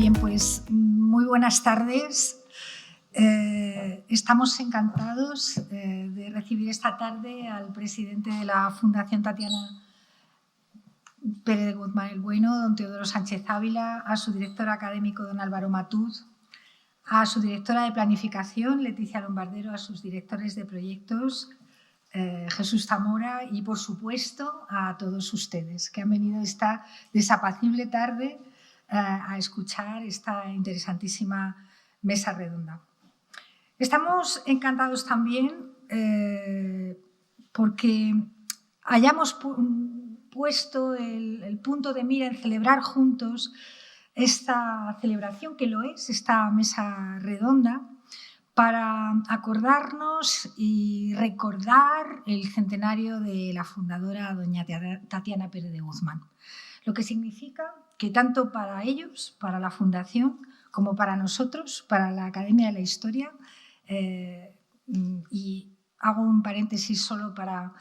Bien, pues muy buenas tardes. Estamos encantados de recibir esta tarde al presidente de la Fundación Tatiana Pérez de Guzmán el Bueno, don Teodoro Sánchez Ávila, a su director académico, don Álvaro Matuz, a su directora de Planificación, Leticia Lombardero, a sus directores de proyectos, Jesús Zamora, y, por supuesto, a todos ustedes que han venido esta desapacible tarde a escuchar esta interesantísima mesa redonda. Estamos encantados también porque hayamos puesto el punto de mira en celebrar juntos esta celebración, que lo es, esta mesa redonda, para acordarnos y recordar el centenario de la fundadora doña Tatiana Pérez de Guzmán. Lo que significa que tanto para ellos, para la Fundación, como para nosotros, para la Academia de la Historia, y hago un paréntesis solo para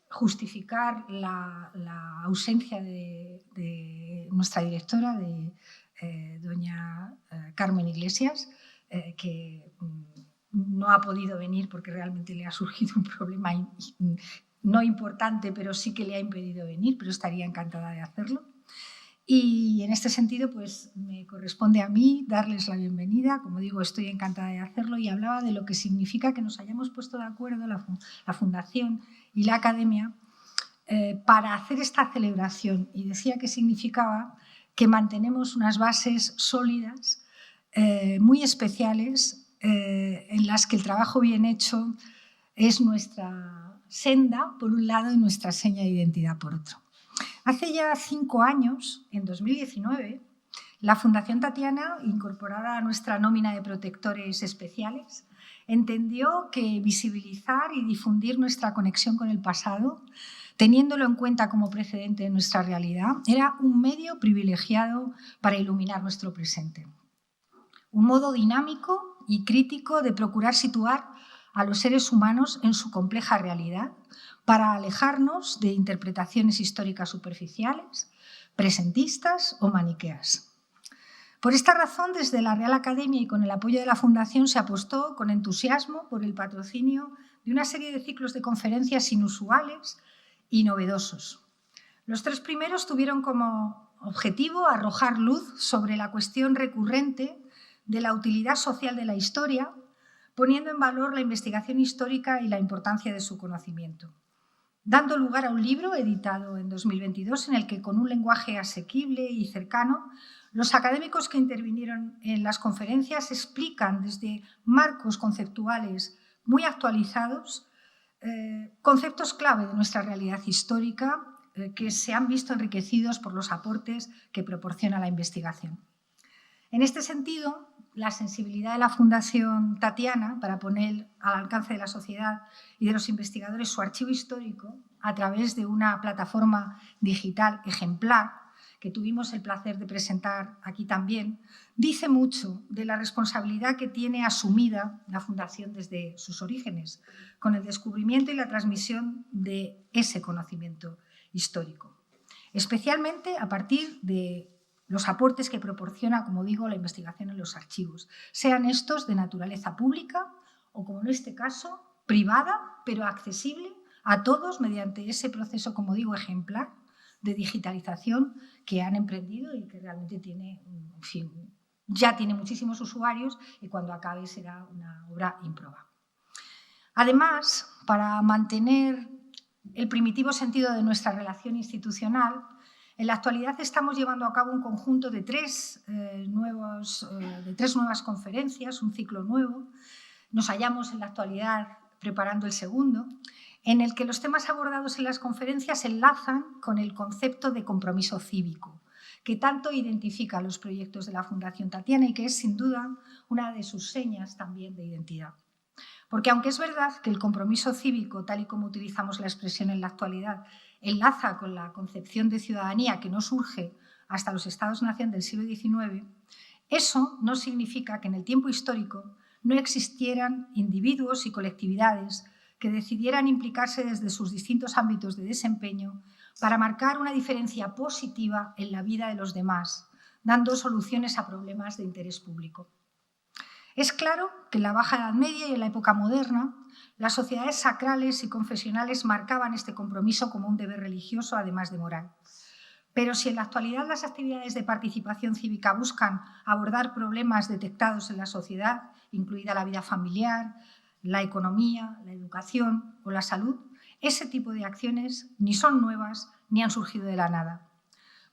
justificar la ausencia de nuestra directora, de doña Carmen Iglesias, que no ha podido venir porque realmente le ha surgido un problema no importante, pero sí que le ha impedido venir, pero estaría encantada de hacerlo. Y en este sentido, pues me corresponde a mí darles la bienvenida. Como digo, estoy encantada de hacerlo, y hablaba de lo que significa que nos hayamos puesto de acuerdo la Fundación y la Academia para hacer esta celebración. Y decía que significaba que mantenemos unas bases sólidas, muy especiales, en las que el trabajo bien hecho es nuestra senda, por un lado, y nuestra seña de identidad, por otro. Hace ya 5 años, en 2019, la Fundación Tatiana, incorporada a nuestra nómina de protectores especiales, entendió que visibilizar y difundir nuestra conexión con el pasado, teniéndolo en cuenta como precedente de nuestra realidad, era un medio privilegiado para iluminar nuestro presente. Un modo dinámico y crítico de procurar situar a los seres humanos en su compleja realidad para alejarnos de interpretaciones históricas superficiales, presentistas o maniqueas. Por esta razón, desde la Real Academia y con el apoyo de la Fundación, se apostó con entusiasmo por el patrocinio de una serie de ciclos de conferencias inusuales y novedosos. Los 3 primeros tuvieron como objetivo arrojar luz sobre la cuestión recurrente de la utilidad social de la historia, poniendo en valor la investigación histórica y la importancia de su conocimiento, dando lugar a un libro editado en 2022 en el que, con un lenguaje asequible y cercano, los académicos que intervinieron en las conferencias explican desde marcos conceptuales muy actualizados conceptos clave de nuestra realidad histórica que se han visto enriquecidos por los aportes que proporciona la investigación. En este sentido, la sensibilidad de la Fundación Tatiana para poner al alcance de la sociedad y de los investigadores su archivo histórico a través de una plataforma digital ejemplar, que tuvimos el placer de presentar aquí también, dice mucho de la responsabilidad que tiene asumida la Fundación desde sus orígenes, con el descubrimiento y la transmisión de ese conocimiento histórico, especialmente a partir de los aportes que proporciona, como digo, la investigación en los archivos, sean estos de naturaleza pública o, como en este caso, privada, pero accesible a todos mediante ese proceso, como digo, ejemplar de digitalización que han emprendido y que realmente tiene, en fin, ya tiene muchísimos usuarios, y cuando acabe será una obra ímproba. Además, para mantener el primitivo sentido de nuestra relación institucional, en la actualidad estamos llevando a cabo un conjunto de tres nuevas conferencias, un ciclo nuevo. Nos hallamos en la actualidad preparando el segundo, en el que los temas abordados en las conferencias enlazan con el concepto de compromiso cívico, que tanto identifica los proyectos de la Fundación Tatiana y que es, sin duda, una de sus señas también de identidad. Porque aunque es verdad que el compromiso cívico, tal y como utilizamos la expresión en la actualidad, enlaza con la concepción de ciudadanía que no surge hasta los Estados-nación del siglo XIX, eso no significa que en el tiempo histórico no existieran individuos y colectividades que decidieran implicarse desde sus distintos ámbitos de desempeño para marcar una diferencia positiva en la vida de los demás, dando soluciones a problemas de interés público. Es claro que en la Baja Edad Media y en la época moderna, las sociedades sacrales y confesionales marcaban este compromiso como un deber religioso, además de moral. Pero si en la actualidad las actividades de participación cívica buscan abordar problemas detectados en la sociedad, incluida la vida familiar, la economía, la educación o la salud, ese tipo de acciones ni son nuevas ni han surgido de la nada.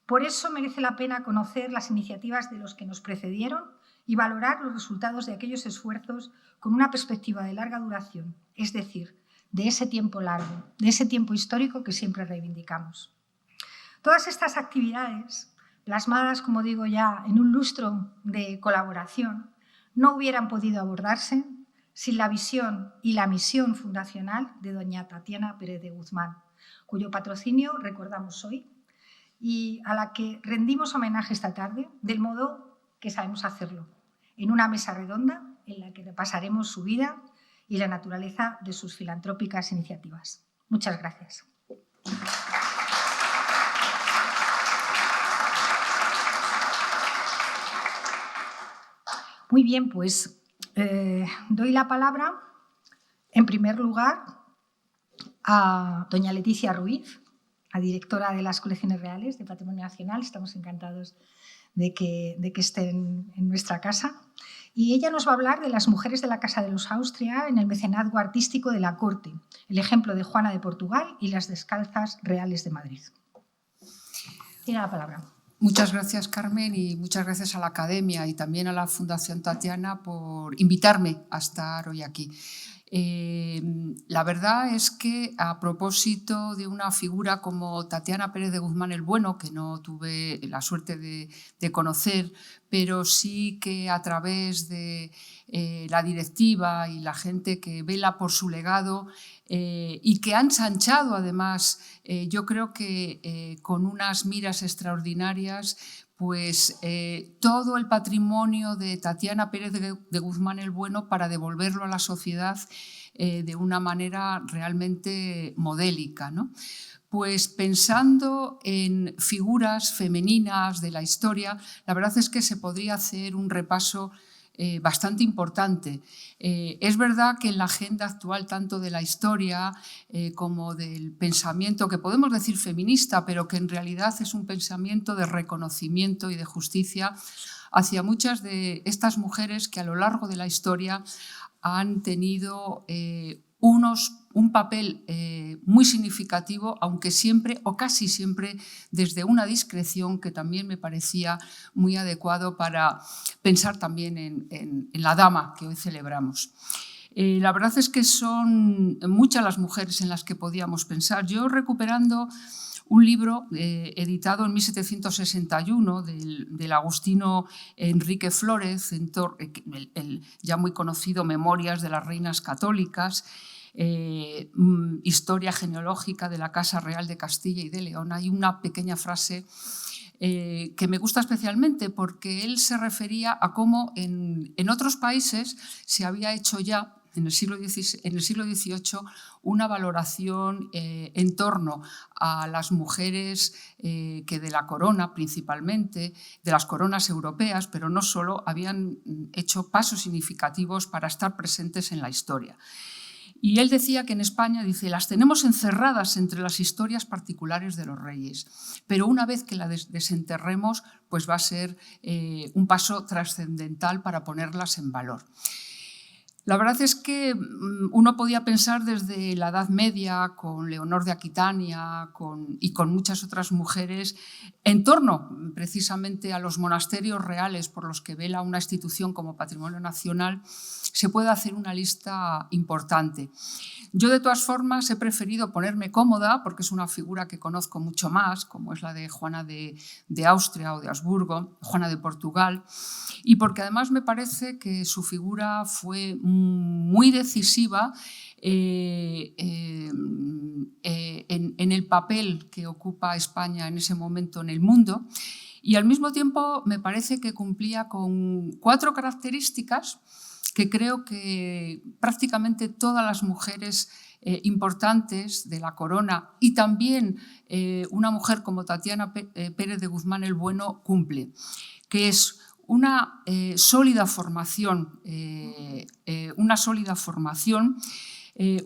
Por eso merece la pena conocer las iniciativas de los que nos precedieron y valorar los resultados de aquellos esfuerzos con una perspectiva de larga duración, es decir, de ese tiempo largo, de ese tiempo histórico que siempre reivindicamos. Todas estas actividades, plasmadas, como digo ya, en un lustro de colaboración, no hubieran podido abordarse sin la visión y la misión fundacional de doña Tatiana Pérez de Guzmán, cuyo patrocinio recordamos hoy y a la que rendimos homenaje esta tarde del modo que sabemos hacerlo, en una mesa redonda en la que repasaremos su vida y la naturaleza de sus filantrópicas iniciativas. Muchas gracias. Muy bien, pues doy la palabra, en primer lugar, a doña Leticia Ruiz, la directora de las Colecciones Reales de Patrimonio Nacional. Estamos encantados de que esté en nuestra casa. Y ella nos va a hablar de las mujeres de la Casa de los Austria en el mecenazgo artístico de la corte, el ejemplo de Juana de Portugal y las Descalzas Reales de Madrid. Tiene la palabra. Muchas gracias, Carmen, y muchas gracias a la Academia y también a la Fundación Tatiana por invitarme a estar hoy aquí. La verdad es que a propósito de una figura como Tatiana Pérez de Guzmán el Bueno, que no tuve la suerte de conocer, pero sí que a través de la directiva y la gente que vela por su legado y que ha ensanchado además, yo creo que con unas miras extraordinarias, pues todo el patrimonio de Tatiana Pérez de Guzmán el Bueno para devolverlo a la sociedad de una manera realmente modélica, ¿no? Pues pensando en figuras femeninas de la historia, la verdad es que se podría hacer un repaso bastante importante. Es verdad que en la agenda actual, tanto de la historia como del pensamiento, que podemos decir feminista, pero que en realidad es un pensamiento de reconocimiento y de justicia hacia muchas de estas mujeres que a lo largo de la historia han tenido un papel muy significativo, aunque siempre o casi siempre desde una discreción que también me parecía muy adecuado para pensar también en la dama que hoy celebramos. La verdad es que son muchas las mujeres en las que podíamos pensar. Yo, recuperando un libro editado en 1761 del agustino Enrique Flórez, el ya muy conocido Memorias de las Reinas Católicas, historia genealógica de la Casa Real de Castilla y de León, hay una pequeña frase que me gusta especialmente porque él se refería a cómo en otros países se había hecho ya en el siglo XVIII una valoración en torno a las mujeres que de la corona principalmente, de las coronas europeas, pero no solo, habían hecho pasos significativos para estar presentes en la historia. Y él decía que en España, dice, las tenemos encerradas entre las historias particulares de los reyes, pero una vez que las desenterremos, pues va a ser un paso trascendental para ponerlas en valor. La verdad es que uno podía pensar desde la Edad Media, con Leonor de Aquitania y con muchas otras mujeres, en torno precisamente a los monasterios reales por los que vela una institución como Patrimonio Nacional, se puede hacer una lista importante. Yo, de todas formas, he preferido ponerme cómoda, porque es una figura que conozco mucho más, como es la de Juana de Austria o de Habsburgo, Juana de Portugal, y porque además me parece que su figura fue muy decisiva en el papel que ocupa España en ese momento en el mundo, y al mismo tiempo me parece que cumplía con 4 características que creo que prácticamente todas las mujeres importantes de la corona y también una mujer como Tatiana Pérez de Guzmán el Bueno cumple. que es una sólida formación,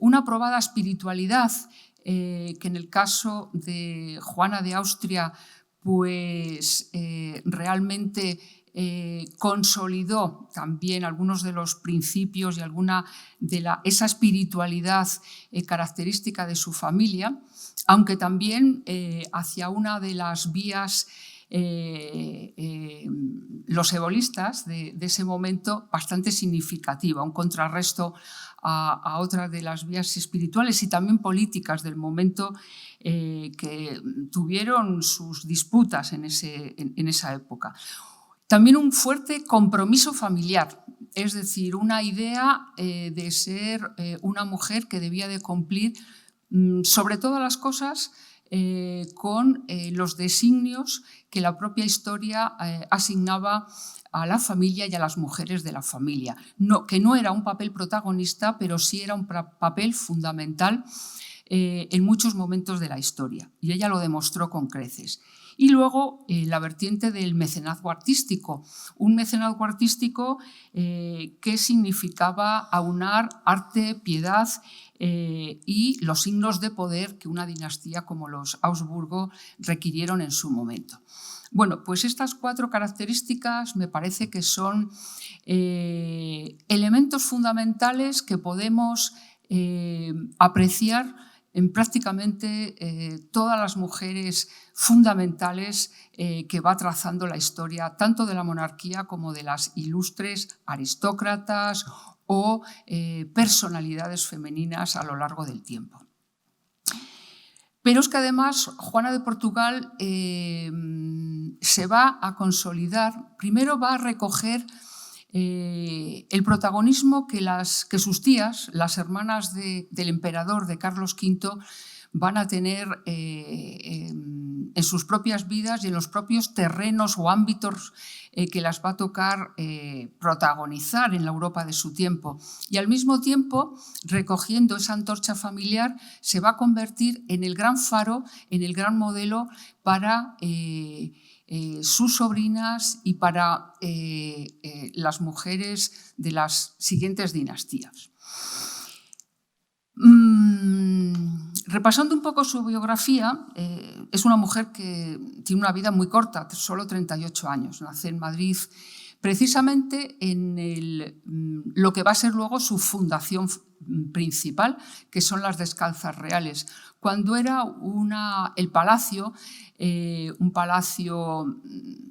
una probada espiritualidad, que en el caso de Juana de Austria pues realmente consolidó también algunos de los principios y alguna de esa espiritualidad característica de su familia, aunque también hacia una de las vías los ebolistas de ese momento bastante significativa, un contrarresto a otras de las vías espirituales y también políticas del momento que tuvieron sus disputas en esa época. También un fuerte compromiso familiar, es decir, una idea de ser una mujer que debía de cumplir sobre todas las cosas con los designios que la propia historia asignaba a la familia y a las mujeres de la familia. Que no era un papel protagonista, pero sí era un papel fundamental en muchos momentos de la historia, y ella lo demostró con creces. Y luego la vertiente del mecenazgo artístico, un mecenazgo artístico que significaba aunar arte, piedad y los signos de poder que una dinastía como los Habsburgo requirieron en su momento. Bueno, pues estas 4 características me parece que son elementos fundamentales que podemos apreciar en prácticamente todas las mujeres fundamentales que va trazando la historia tanto de la monarquía como de las ilustres aristócratas o personalidades femeninas a lo largo del tiempo. Pero es que además Juana de Portugal se va a consolidar, primero va a recoger el protagonismo que sus tías, las hermanas del emperador, de Carlos V, van a tener en sus propias vidas y en los propios terrenos o ámbitos que las va a tocar protagonizar en la Europa de su tiempo. Y al mismo tiempo, recogiendo esa antorcha familiar, se va a convertir en el gran faro, en el gran modelo para sus sobrinas y para las mujeres de las siguientes dinastías. Repasando un poco su biografía, es una mujer que tiene una vida muy corta, solo 38 años. Nace en Madrid, precisamente en lo que va a ser luego su fundación principal, que son las Descalzas Reales, cuando era el palacio, un palacio,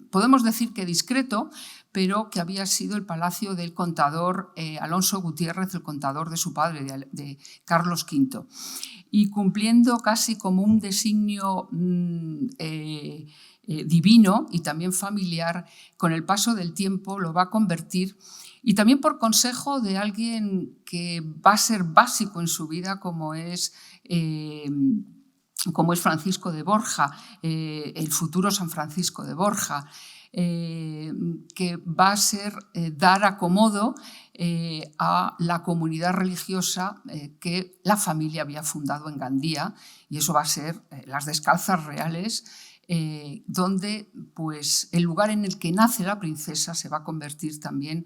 podemos decir que discreto, pero que había sido el palacio del contador Alonso Gutiérrez, el contador de su padre, de Carlos V. Y cumpliendo casi como un designio divino y también familiar, con el paso del tiempo lo va a convertir, y también por consejo de alguien que va a ser básico en su vida, como es Francisco de Borja, el futuro San Francisco de Borja, que va a ser dar acomodo a la comunidad religiosa que la familia había fundado en Gandía, y eso va a ser las Descalzas Reales, donde pues, el lugar en el que nace la princesa se va a convertir también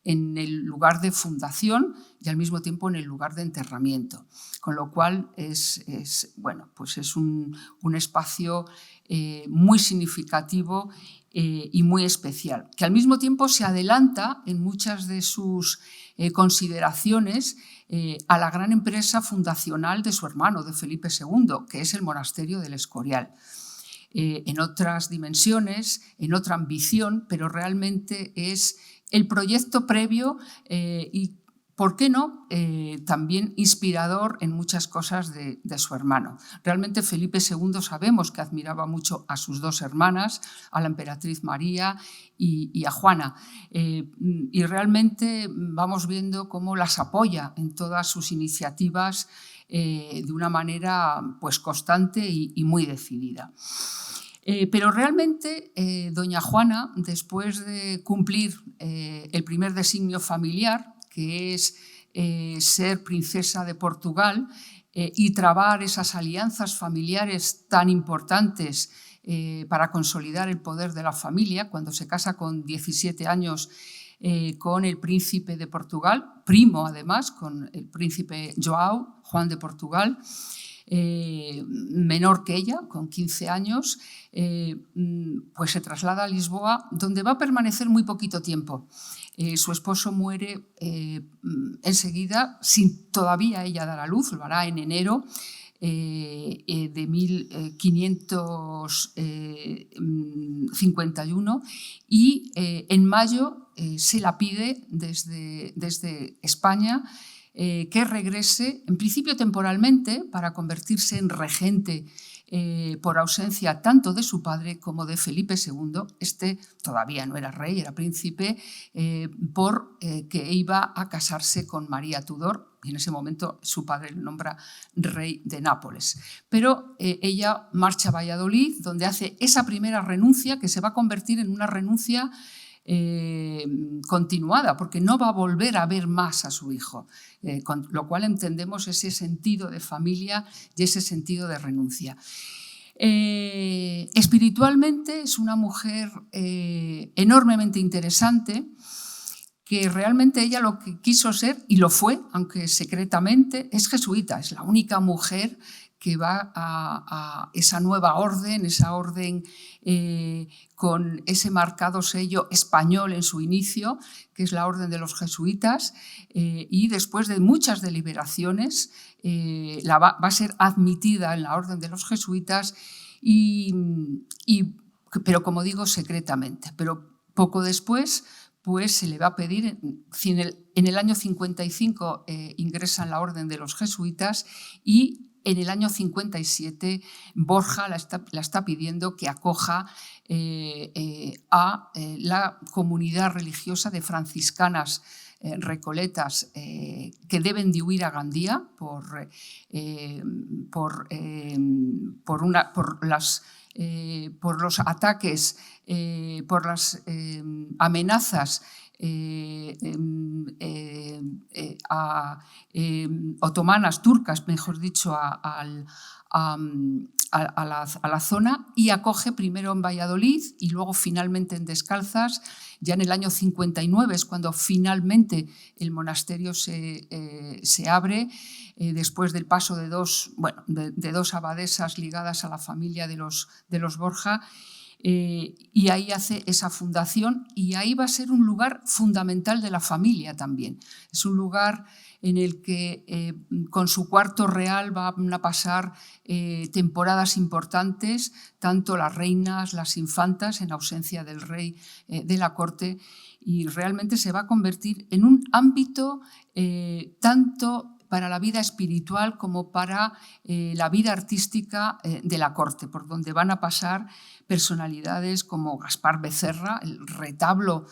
en el lugar de fundación y al mismo tiempo en el lugar de enterramiento, con lo cual es un espacio muy significativo y muy especial, que al mismo tiempo se adelanta en muchas de sus consideraciones a la gran empresa fundacional de su hermano, de Felipe II, que es el monasterio del Escorial. En otras dimensiones, en otra ambición, pero realmente es el proyecto previo y, ¿por qué no?, también inspirador en muchas cosas de su hermano. Realmente Felipe II sabemos que admiraba mucho a sus 2 hermanas, a la emperatriz María y a Juana, y realmente vamos viendo cómo las apoya en todas sus iniciativas de una manera pues, constante y muy decidida. Pero realmente doña Juana, después de cumplir el primer designio familiar, que es ser princesa de Portugal y trabar esas alianzas familiares tan importantes para consolidar el poder de la familia, cuando se casa con 17 años con el príncipe de Portugal, primo además, con el príncipe João, Juan de Portugal, menor que ella, con 15 años, pues se traslada a Lisboa, donde va a permanecer muy poquito tiempo. Su esposo muere enseguida, sin todavía ella dar a luz, lo hará en enero de 1551, y en mayo se la pide desde España que regrese, en principio temporalmente, para convertirse en regente por ausencia tanto de su padre como de Felipe II. Este todavía no era rey, era príncipe, porque iba a casarse con María Tudor, y en ese momento su padre le nombra rey de Nápoles. Pero ella marcha a Valladolid, donde hace esa primera renuncia, que se va a convertir en una renuncia continuada, porque no va a volver a ver más a su hijo, con lo cual entendemos ese sentido de familia y ese sentido de renuncia. Espiritualmente es una mujer enormemente interesante, que realmente ella lo que quiso ser, y lo fue, aunque secretamente, es jesuita. Es la única mujer que va a esa nueva orden, esa orden con ese marcado sello español en su inicio, que es la orden de los jesuitas, y después de muchas deliberaciones va a ser admitida en la orden de los jesuitas, pero como digo, secretamente. Pero poco después pues se le va a pedir, en el año 55 ingresa en la orden de los jesuitas, y en el año 57 Borja la está pidiendo que acoja a la comunidad religiosa de franciscanas recoletas que deben de huir a Gandía por los ataques, por las amenazas otomanas, turcas, mejor dicho, a la zona, y acoge primero en Valladolid y luego finalmente en Descalzas. Ya en el año 59 es cuando finalmente el monasterio se abre, después del paso de dos abadesas ligadas a la familia de los Borja, y ahí hace esa fundación, y ahí va a ser un lugar fundamental de la familia también. Es un lugar en el que con su cuarto real van a pasar temporadas importantes, tanto las reinas, las infantas, en ausencia del rey de la corte, y realmente se va a convertir en un ámbito tanto para la vida espiritual como para la vida artística de la corte, por donde van a pasar personalidades como Gaspar Becerra, el retablo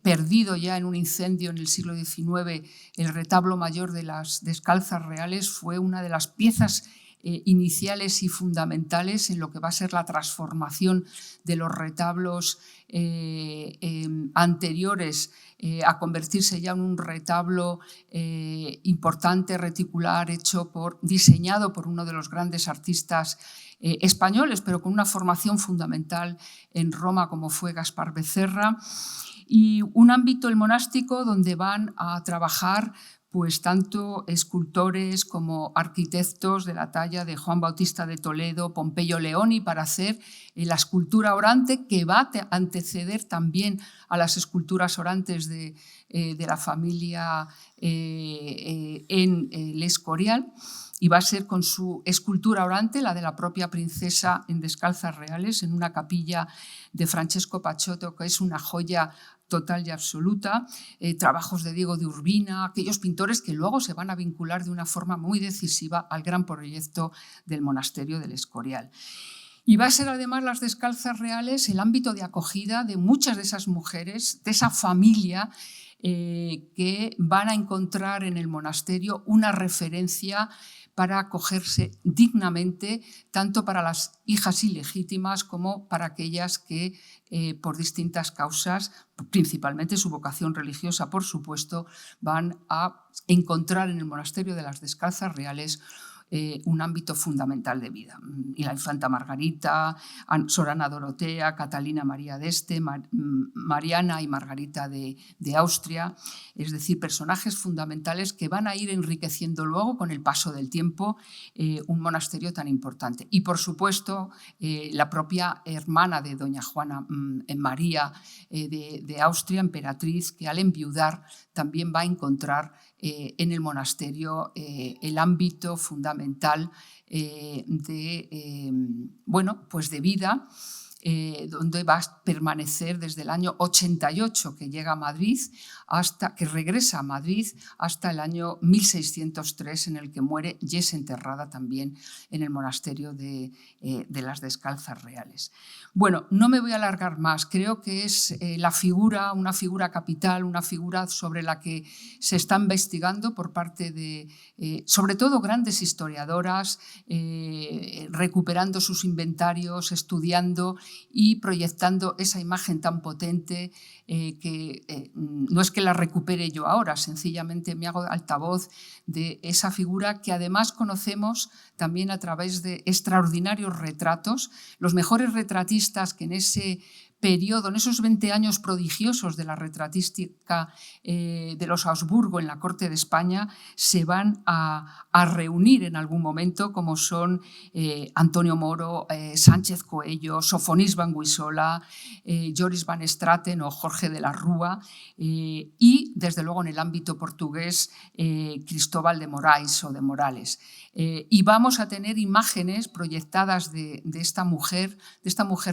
perdido ya en un incendio en el siglo XIX, el retablo mayor de las Descalzas Reales, fue una de las piezas iniciales y fundamentales en lo que va a ser la transformación de los retablos anteriores a convertirse ya en un retablo importante, reticular, diseñado por uno de los grandes artistas españoles, pero con una formación fundamental en Roma, como fue Gaspar Becerra, y un ámbito, el monástico, donde van a trabajar pues tanto escultores como arquitectos de la talla de Juan Bautista de Toledo, Pompeyo Leoni, para hacer la escultura orante, que va a anteceder también a las esculturas orantes de la familia en el Escorial, y va a ser con su escultura orante, la de la propia princesa en Descalzas Reales, en una capilla de Francesco Pacciotto, que es una joya total y absoluta, trabajos de Diego de Urbina, aquellos pintores que luego se van a vincular de una forma muy decisiva al gran proyecto del monasterio del Escorial. Y va a ser además las Descalzas Reales el ámbito de acogida de muchas de esas mujeres, de esa familia que van a encontrar en el monasterio una referencia para acogerse dignamente, tanto para las hijas ilegítimas como para aquellas que por distintas causas, principalmente su vocación religiosa, por supuesto, van a encontrar en el monasterio de las Descalzas Reales un ámbito fundamental de vida. Y la infanta Margarita, Sor Ana Dorotea, Catalina María d'Este, Mariana y Margarita de Austria, es decir, personajes fundamentales que van a ir enriqueciendo luego con el paso del tiempo un monasterio tan importante. Y por supuesto la propia hermana de doña Juana María de Austria, emperatriz, que al enviudar también va a encontrar en el monasterio el ámbito fundamental de vida, donde va a permanecer desde el año 88, que llega a Madrid, que regresa a Madrid, hasta el año 1603, en el que muere y es enterrada también en el monasterio de las Descalzas Reales. Bueno, no me voy a alargar más, creo que es una figura capital, una figura sobre la que se está investigando por parte de, sobre todo, grandes historiadoras, recuperando sus inventarios, estudiando y proyectando esa imagen tan potente que no es que la recupere yo ahora, sencillamente me hago altavoz de esa figura que además conocemos también a través de extraordinarios retratos. Los mejores retratistas que en ese periodo, en esos 20 años prodigiosos de la retratística de los Habsburgo en la corte de España, se van a reunir en algún momento, como son Antonio Moro, Sánchez Coello, Sofonís Banguisola, Joris van Straten o Jorge de la Rúa, y desde luego en el ámbito portugués Cristóbal de Moraes o de Morales. Y vamos a tener imágenes proyectadas de esta mujer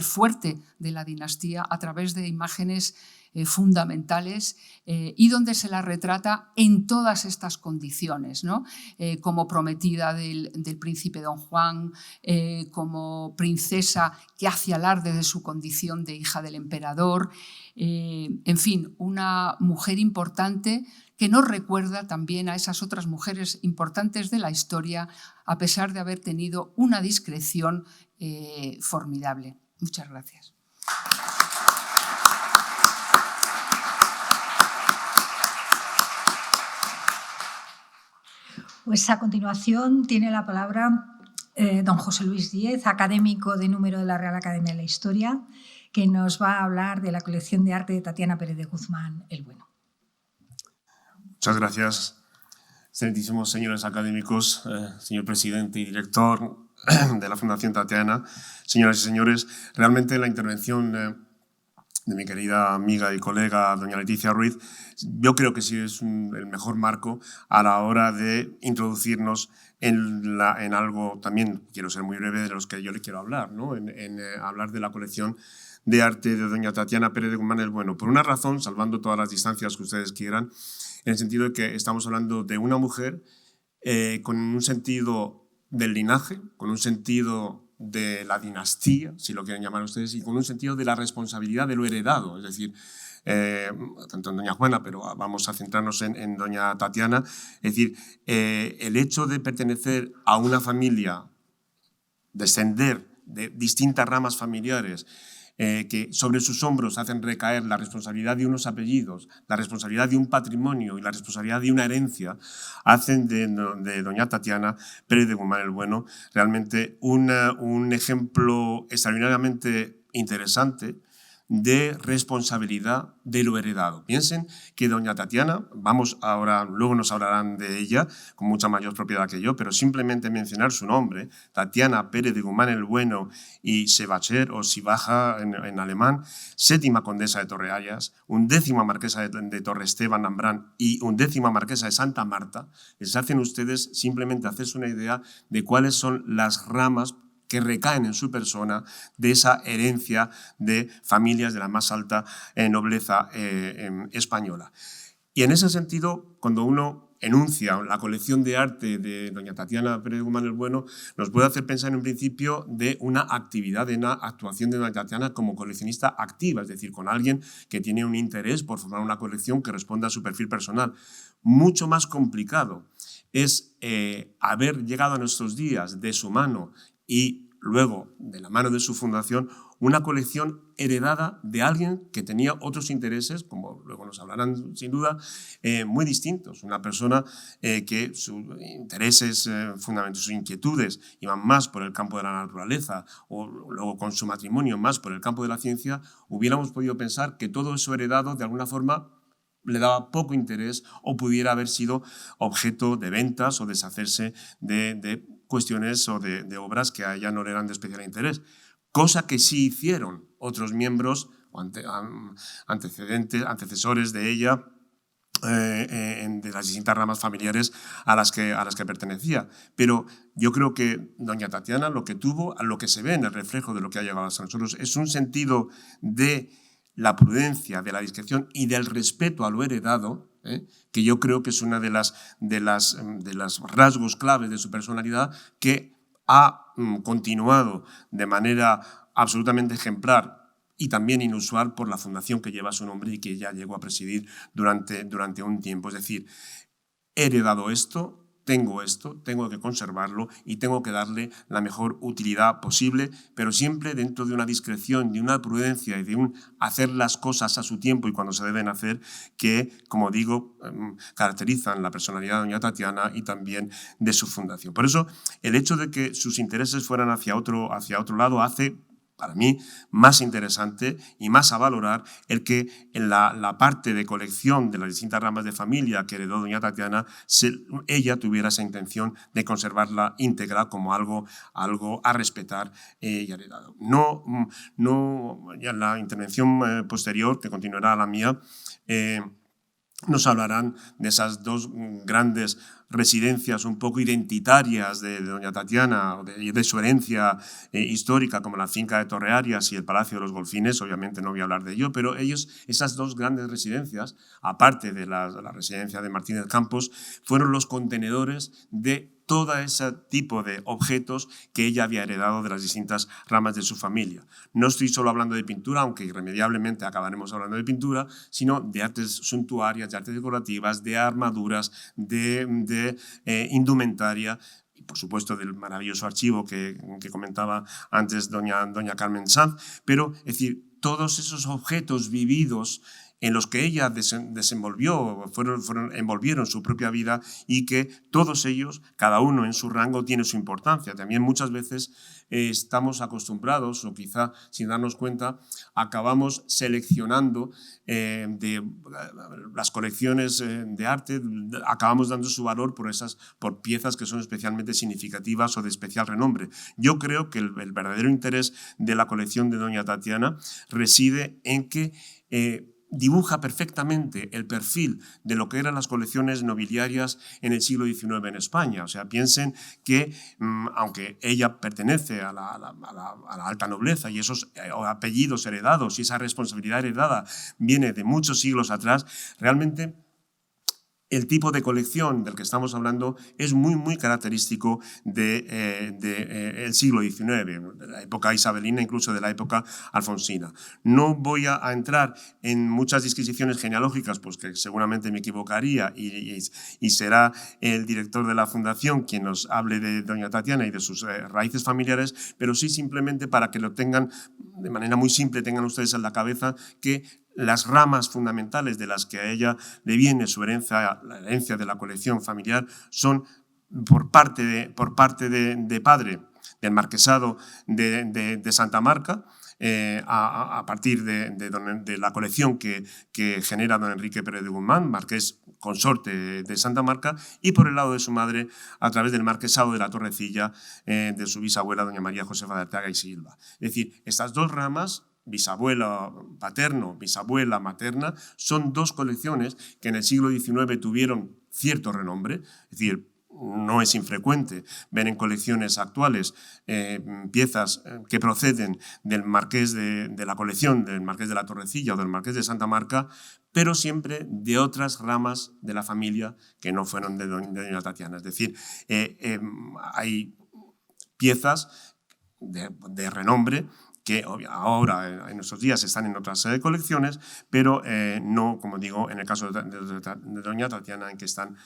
fuerte de la dinastía a través de imágenes fundamentales y donde se la retrata en todas estas condiciones, ¿no? Como prometida del príncipe Don Juan, como princesa que hace alarde de su condición de hija del emperador, en fin, una mujer importante que nos recuerda también a esas otras mujeres importantes de la historia, a pesar de haber tenido una discreción formidable. Muchas gracias. Pues a continuación tiene la palabra don José Luis Díez, académico de número de la Real Academia de la Historia, que nos va a hablar de la colección de arte de Tatiana Pérez de Guzmán el Bueno. Muchas gracias, excelentísimos señores académicos, señor presidente y director de la Fundación Tatiana, señoras y señores. Realmente la intervención de mi querida amiga y colega doña Leticia Ruiz, yo creo que sí es el mejor marco a la hora de introducirnos en algo, también quiero ser muy breve, de los que yo le quiero hablar, ¿no? en hablar de la colección de arte de doña Tatiana Pérez de Guzmán el Bueno, por una razón, salvando todas las distancias que ustedes quieran, en el sentido de que estamos hablando de una mujer con un sentido del linaje, con un sentido de la dinastía, si lo quieren llamar ustedes, y con un sentido de la responsabilidad de lo heredado, es decir, tanto en doña Juana, pero vamos a centrarnos en doña Tatiana, es decir, el hecho de pertenecer a una familia, descender de distintas ramas familiares, que sobre sus hombros hacen recaer la responsabilidad de unos apellidos, la responsabilidad de un patrimonio y la responsabilidad de una herencia, hacen de doña Tatiana Pérez de Guzmán el Bueno realmente un ejemplo extraordinariamente interesante de responsabilidad de lo heredado. Piensen que doña Tatiana, luego nos hablarán de ella con mucha mayor propiedad que yo, pero simplemente mencionar su nombre, Tatiana Pérez de Guzmán el Bueno y Sebacher o Sibaja en alemán, 7ª condesa de Torreallas, 11ª marquesa de Torre Esteban Ambrán y 11ª marquesa de Santa Marta, les hacen ustedes simplemente hacerse una idea de cuáles son las ramas que recaen en su persona de esa herencia de familias de la más alta nobleza española. Y en ese sentido, cuando uno enuncia la colección de arte de doña Tatiana Pérez de Guzmán el Bueno, nos puede hacer pensar en un principio de una actividad, de una actuación de doña Tatiana como coleccionista activa, es decir, con alguien que tiene un interés por formar una colección que responda a su perfil personal. Mucho más complicado es haber llegado a nuestros días de su mano y luego, de la mano de su fundación, una colección heredada de alguien que tenía otros intereses, como luego nos hablarán sin duda, muy distintos. Una persona que sus intereses fundamentales, sus inquietudes iban más por el campo de la naturaleza o luego con su matrimonio más por el campo de la ciencia, hubiéramos podido pensar que todo eso heredado de alguna forma le daba poco interés o pudiera haber sido objeto de ventas o deshacerse de cuestiones o de obras que a ella no le eran de especial interés. Cosa que sí hicieron otros miembros o antecesores de ella, de las distintas ramas familiares a las que pertenecía. Pero yo creo que doña Tatiana lo que tuvo, a lo que se ve en el reflejo de lo que ha llegado hasta nosotros, es un sentido de la prudencia, de la discreción y del respeto a lo heredado, que yo creo que es una de las rasgos claves de su personalidad, que ha continuado de manera absolutamente ejemplar y también inusual por la fundación que lleva su nombre y que ella llegó a presidir durante un tiempo. Es decir, he heredado esto, tengo que conservarlo y tengo que darle la mejor utilidad posible, pero siempre dentro de una discreción, de una prudencia y de un hacer las cosas a su tiempo y cuando se deben hacer, que, como digo, caracterizan la personalidad de doña Tatiana y también de su fundación. Por eso, el hecho de que sus intereses fueran hacia otro lado hace, para mí, más interesante y más a valorar el que en la parte de colección de las distintas ramas de familia que heredó doña Tatiana, ella tuviera esa intención de conservarla íntegra como algo a respetar y heredado. Ya en la intervención posterior, que continuará la mía, nos hablarán de esas dos grandes residencias un poco identitarias de doña Tatiana, de su herencia histórica, como la finca de Torrearias y el Palacio de los Golfines. Obviamente no voy a hablar de ello, pero esas dos grandes residencias, aparte de la residencia de Martínez Campos, fueron los contenedores de todo ese tipo de objetos que ella había heredado de las distintas ramas de su familia. No estoy solo hablando de pintura, aunque irremediablemente acabaremos hablando de pintura, sino de artes suntuarias, de artes decorativas, de armaduras, de indumentaria y, por supuesto, del maravilloso archivo que comentaba antes doña Carmen Sanz. Pero, es decir, todos esos objetos vividos en los que ella envolvieron su propia vida y que todos ellos, cada uno en su rango, tiene su importancia. También muchas veces estamos acostumbrados, o quizá sin darnos cuenta, acabamos seleccionando de las colecciones de arte, acabamos dando su valor por piezas que son especialmente significativas o de especial renombre. Yo creo que el verdadero interés de la colección de doña Tatiana reside en que dibuja perfectamente el perfil de lo que eran las colecciones nobiliarias en el siglo XIX en España. O sea, piensen que, aunque ella pertenece a la alta nobleza y esos apellidos heredados y esa responsabilidad heredada viene de muchos siglos atrás, realmente el tipo de colección del que estamos hablando es muy característico del siglo XIX, de la época isabelina, incluso de la época alfonsina. No voy a entrar en muchas disquisiciones genealógicas, pues que seguramente me equivocaría y será el director de la fundación quien nos hable de doña Tatiana y de sus raíces familiares, pero sí simplemente para que lo tengan de manera muy simple, tengan ustedes en la cabeza que las ramas fundamentales de las que a ella le viene su herencia, la herencia de la colección familiar, son por parte de padre del marquesado de Santa Marca, a partir de la colección que genera don Enrique Pérez de Guzmán, marqués consorte de Santa Marca, y por el lado de su madre a través del marquesado de la Torrecilla, de su bisabuela doña María Josefa de Arteaga y Silva. Es decir, estas dos ramas, bisabuela paterno, bisabuela materna, son dos colecciones que en el siglo XIX tuvieron cierto renombre. Es decir, no es infrecuente ver en colecciones actuales piezas que proceden del marqués de la colección del marqués de la Torrecilla o del marqués de Santa Marca, pero siempre de otras ramas de la familia que no fueron de doña Tatiana. Es decir, hay piezas de renombre que ahora en nuestros días están en otras colecciones, pero no, como digo, en el caso de doña Tatiana, en que están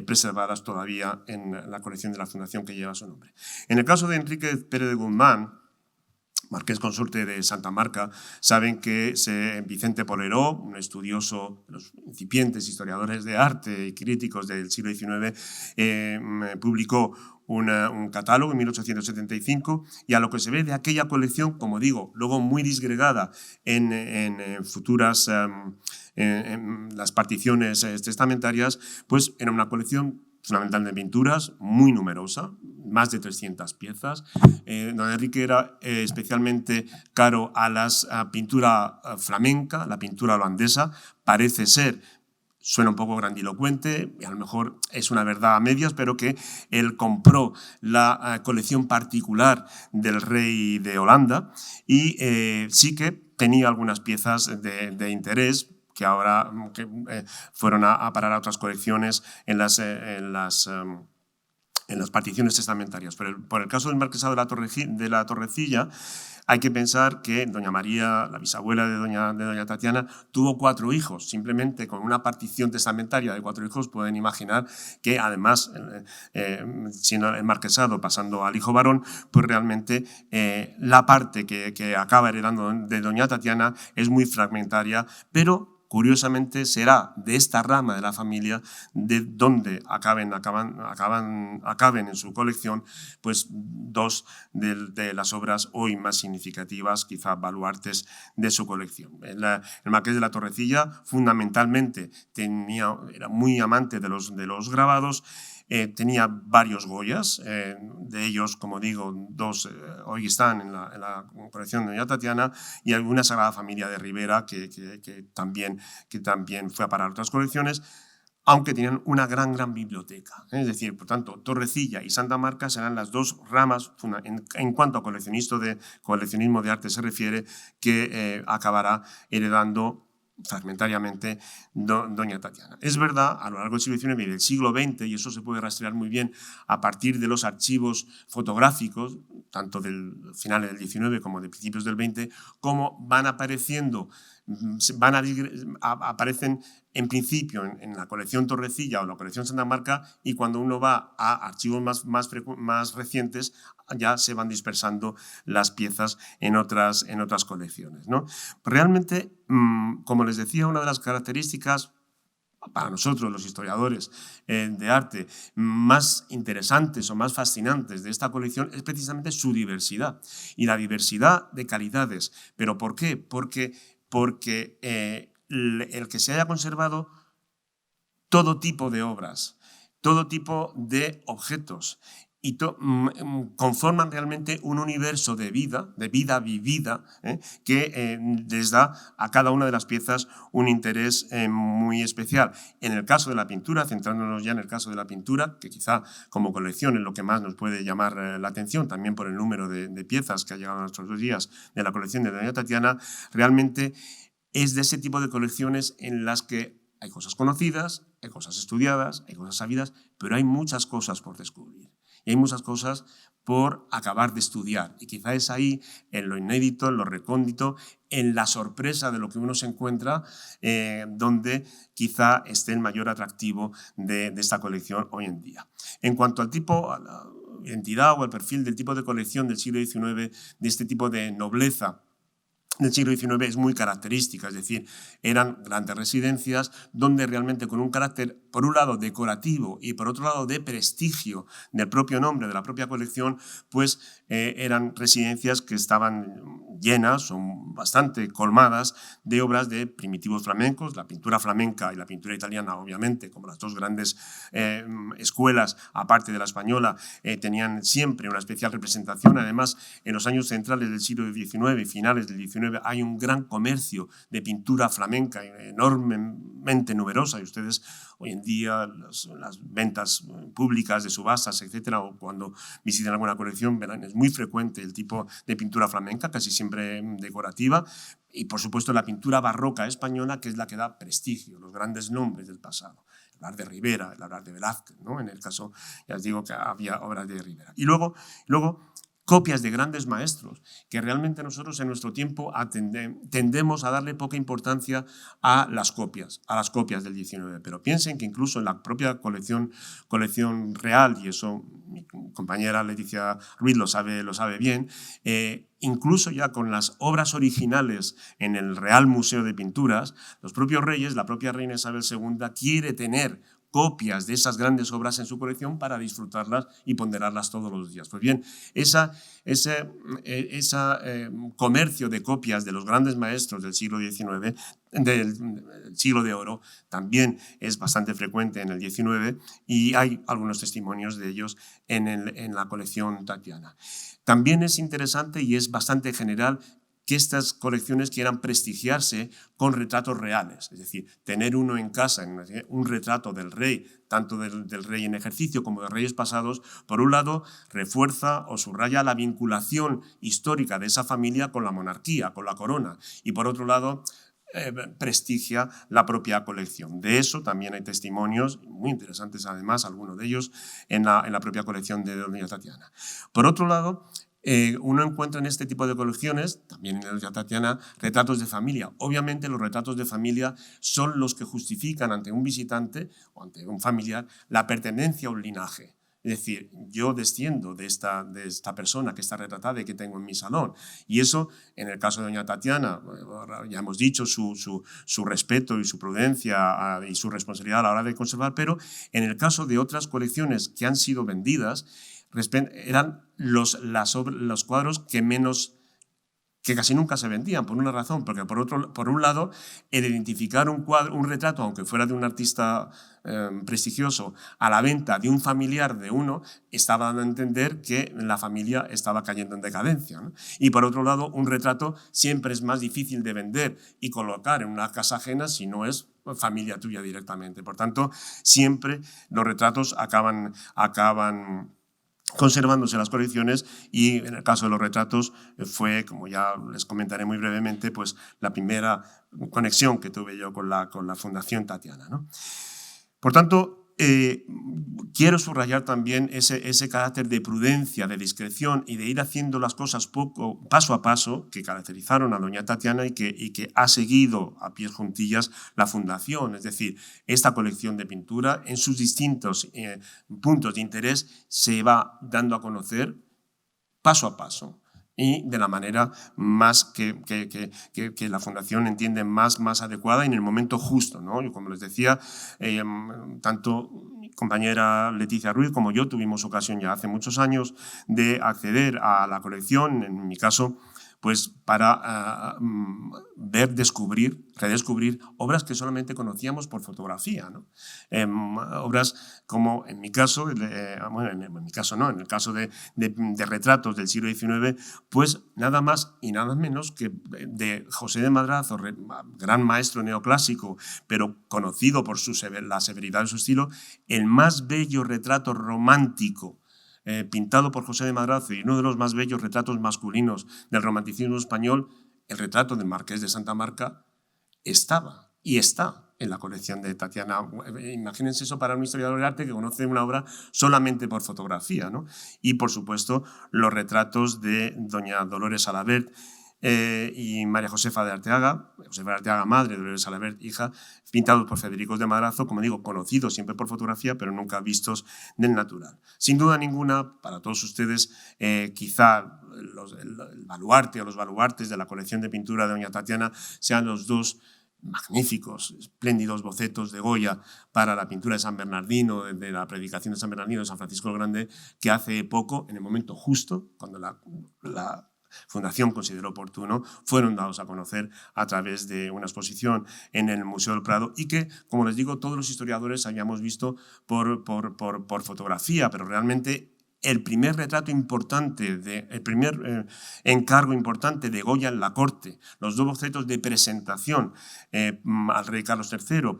preservadas todavía en la colección de la fundación que lleva su nombre. En el caso de Enrique Pérez de Guzmán, marqués consorte de Santa Marca, saben que Vicente Poleró, un estudioso de los incipientes historiadores de arte y críticos del siglo XIX, publicó un catálogo en 1875 y a lo que se ve de aquella colección, como digo, luego muy disgregada en futuras en las particiones testamentarias, pues era una colección fundamental de pinturas, muy numerosa, más de 300 piezas. Don Enrique era especialmente caro a la pintura flamenca, la pintura holandesa. Parece ser, suena un poco grandilocuente, y a lo mejor es una verdad a medias, pero que él compró la colección particular del rey de Holanda y sí que tenía algunas piezas de interés, que ahora fueron a parar a otras colecciones en las particiones testamentarias. Por el caso del marquesado de la Torrecilla, hay que pensar que doña María, la bisabuela de doña Tatiana, tuvo 4 hijos. Simplemente con una partición testamentaria de 4 hijos pueden imaginar que, además, siendo el marquesado pasando al hijo varón, pues realmente la parte que acaba heredando de doña Tatiana es muy fragmentaria, pero curiosamente será de esta rama de la familia de donde acaben en su colección pues 2 de las obras hoy más significativas, quizá baluartes de su colección. El marqués de la Torrecilla fundamentalmente era muy amante de los grabados. Tenía varios Goyas, de ellos, como digo, 2 hoy están en la colección de doña Tatiana, y alguna Sagrada Familia de Rivera que también fue a parar a otras colecciones, aunque tenían una gran biblioteca. Es decir, por tanto, Torrecilla y Santa Marca serán las 2 ramas, en cuanto a coleccionismo de arte se refiere, que acabará heredando fragmentariamente doña Tatiana. Es verdad, a lo largo del siglo XIX y del siglo XX, y eso se puede rastrear muy bien a partir de los archivos fotográficos, tanto del finales del XIX como de principios del XX, cómo van apareciendo, aparecen en principio en la colección Torrecilla o la colección Santa Marca, y cuando uno va a archivos más recientes ya se van dispersando las piezas en otras colecciones, ¿no? Realmente, como les decía, una de las características para nosotros, los historiadores de arte, más interesantes o más fascinantes de esta colección es precisamente su diversidad, y la diversidad de calidades. ¿Pero por qué? Porque el que se haya conservado todo tipo de obras, todo tipo de objetos, y conforman realmente un universo de vida vivida, que les da a cada una de las piezas un interés muy especial. En el caso de la pintura, centrándonos ya en el caso de la pintura, que quizá como colección es lo que más nos puede llamar la atención, también por el número de piezas que ha llegado a nuestros días de la colección de doña Tatiana, realmente es de ese tipo de colecciones en las que hay cosas conocidas, hay cosas estudiadas, hay cosas sabidas, pero hay muchas cosas por descubrir. Y hay muchas cosas por acabar de estudiar. Y quizá es ahí, en lo inédito, en lo recóndito, en la sorpresa de lo que uno se encuentra, donde quizá esté el mayor atractivo de esta colección hoy en día. En cuanto al tipo, a la identidad o el perfil del tipo de colección del siglo XIX, de este tipo de nobleza del siglo XIX, es muy característica, es decir, eran grandes residencias donde realmente con un carácter, por un lado, decorativo y por otro lado, de prestigio del propio nombre, de la propia colección, pues eran residencias que estaban llenas o bastante colmadas de obras de primitivos flamencos. La pintura flamenca y la pintura italiana, obviamente, como las 2 grandes escuelas, aparte de la española, tenían siempre una especial representación. Además, en los años centrales del siglo XIX y finales del XIX, hay un gran comercio de pintura flamenca enormemente numerosa, y ustedes hoy en día las ventas públicas de subastas, etcétera, o cuando visiten alguna colección verán, es muy frecuente el tipo de pintura flamenca, casi siempre decorativa, y por supuesto la pintura barroca española, que es la que da prestigio, los grandes nombres del pasado. Hablar de Rivera, hablar de Velázquez, ¿no? En el caso, ya os digo que había obras de Rivera. Y luego copias de grandes maestros, que realmente nosotros en nuestro tiempo tendemos a darle poca importancia a las copias del 19. Pero piensen que incluso en la propia colección real, y eso mi compañera Leticia Ruiz lo sabe bien, incluso ya con las obras originales en el Real Museo de Pinturas, los propios reyes, la propia reina Isabel II quiere tener copias de esas grandes obras en su colección para disfrutarlas y ponderarlas todos los días. Pues bien, ese comercio de copias de los grandes maestros del siglo XIX, del siglo de oro, también es bastante frecuente en el XIX y hay algunos testimonios de ellos en la colección Tatiana. También es interesante y es bastante general que estas colecciones quieran prestigiarse con retratos reales, es decir, tener uno en casa, un retrato del rey, tanto del rey en ejercicio como de reyes pasados, por un lado refuerza o subraya la vinculación histórica de esa familia con la monarquía, con la corona, y por otro lado prestigia la propia colección. De eso también hay testimonios muy interesantes, además, algunos de ellos en la propia colección de doña Tatiana. Por otro lado, uno encuentra en este tipo de colecciones, también en la doña Tatiana, retratos de familia. Obviamente los retratos de familia son los que justifican ante un visitante o ante un familiar la pertenencia a un linaje. Es decir, yo desciendo de esta persona que está retratada y que tengo en mi salón. Y eso, en el caso de doña Tatiana, ya hemos dicho su respeto y su prudencia y su responsabilidad a la hora de conservar, pero en el caso de otras colecciones que han sido vendidas, eran los cuadros que casi nunca se vendían, por una razón, porque por un lado, el identificar un retrato, aunque fuera de un artista prestigioso, a la venta de un familiar de uno, estaba dando a entender que la familia estaba cayendo en decadencia, ¿no? Y por otro lado, un retrato siempre es más difícil de vender y colocar en una casa ajena si no es familia tuya directamente. Por tanto, siempre los retratos acaban conservándose las colecciones y en el caso de los retratos fue, como ya les comentaré muy brevemente, pues la primera conexión que tuve yo con la Fundación Tatiana, ¿no? Por tanto, quiero subrayar también ese carácter de prudencia, de discreción y de ir haciendo las cosas paso a paso que caracterizaron a doña Tatiana y que ha seguido a pies juntillas la Fundación. Es decir, esta colección de pintura en sus distintos puntos de interés se va dando a conocer paso a paso y de la manera más que la Fundación entiende más adecuada y en el momento justo, ¿no? Y como les decía, tanto mi compañera Leticia Ruiz como yo tuvimos ocasión ya hace muchos años de acceder a la colección, en mi caso, pues para redescubrir obras que solamente conocíamos por fotografía, ¿no? Obras como, en mi caso, en el caso de retratos del siglo XIX, pues nada más y nada menos que de José de Madrazo, gran maestro neoclásico, pero conocido por la severidad de su estilo, el más bello retrato romántico pintado por José de Madrazo y uno de los más bellos retratos masculinos del romanticismo español, el retrato del Marqués de Santa Marca, estaba y está en la colección de Tatiana. Imagínense eso para un historiador del arte que conoce una obra solamente por fotografía, ¿no? Y, por supuesto, los retratos de doña Dolores Salabert y María Josefa de Arteaga, madre de Dolores Salabert, hija, pintados por Federico de Madrazo, como digo, conocidos siempre por fotografía, pero nunca vistos del natural. Sin duda ninguna, para todos ustedes, quizá el baluarte o los baluartes de la colección de pintura de doña Tatiana sean los dos magníficos, espléndidos bocetos de Goya para la pintura de San Bernardino, de la predicación de San Bernardino de San Francisco el Grande, que hace poco, en el momento justo, cuando la Fundación consideró oportuno, fueron dados a conocer a través de una exposición en el Museo del Prado y que, como les digo, todos los historiadores habíamos visto por fotografía, pero realmente el primer retrato importante, el primer encargo importante de Goya en la corte, los dos bocetos de presentación al rey Carlos III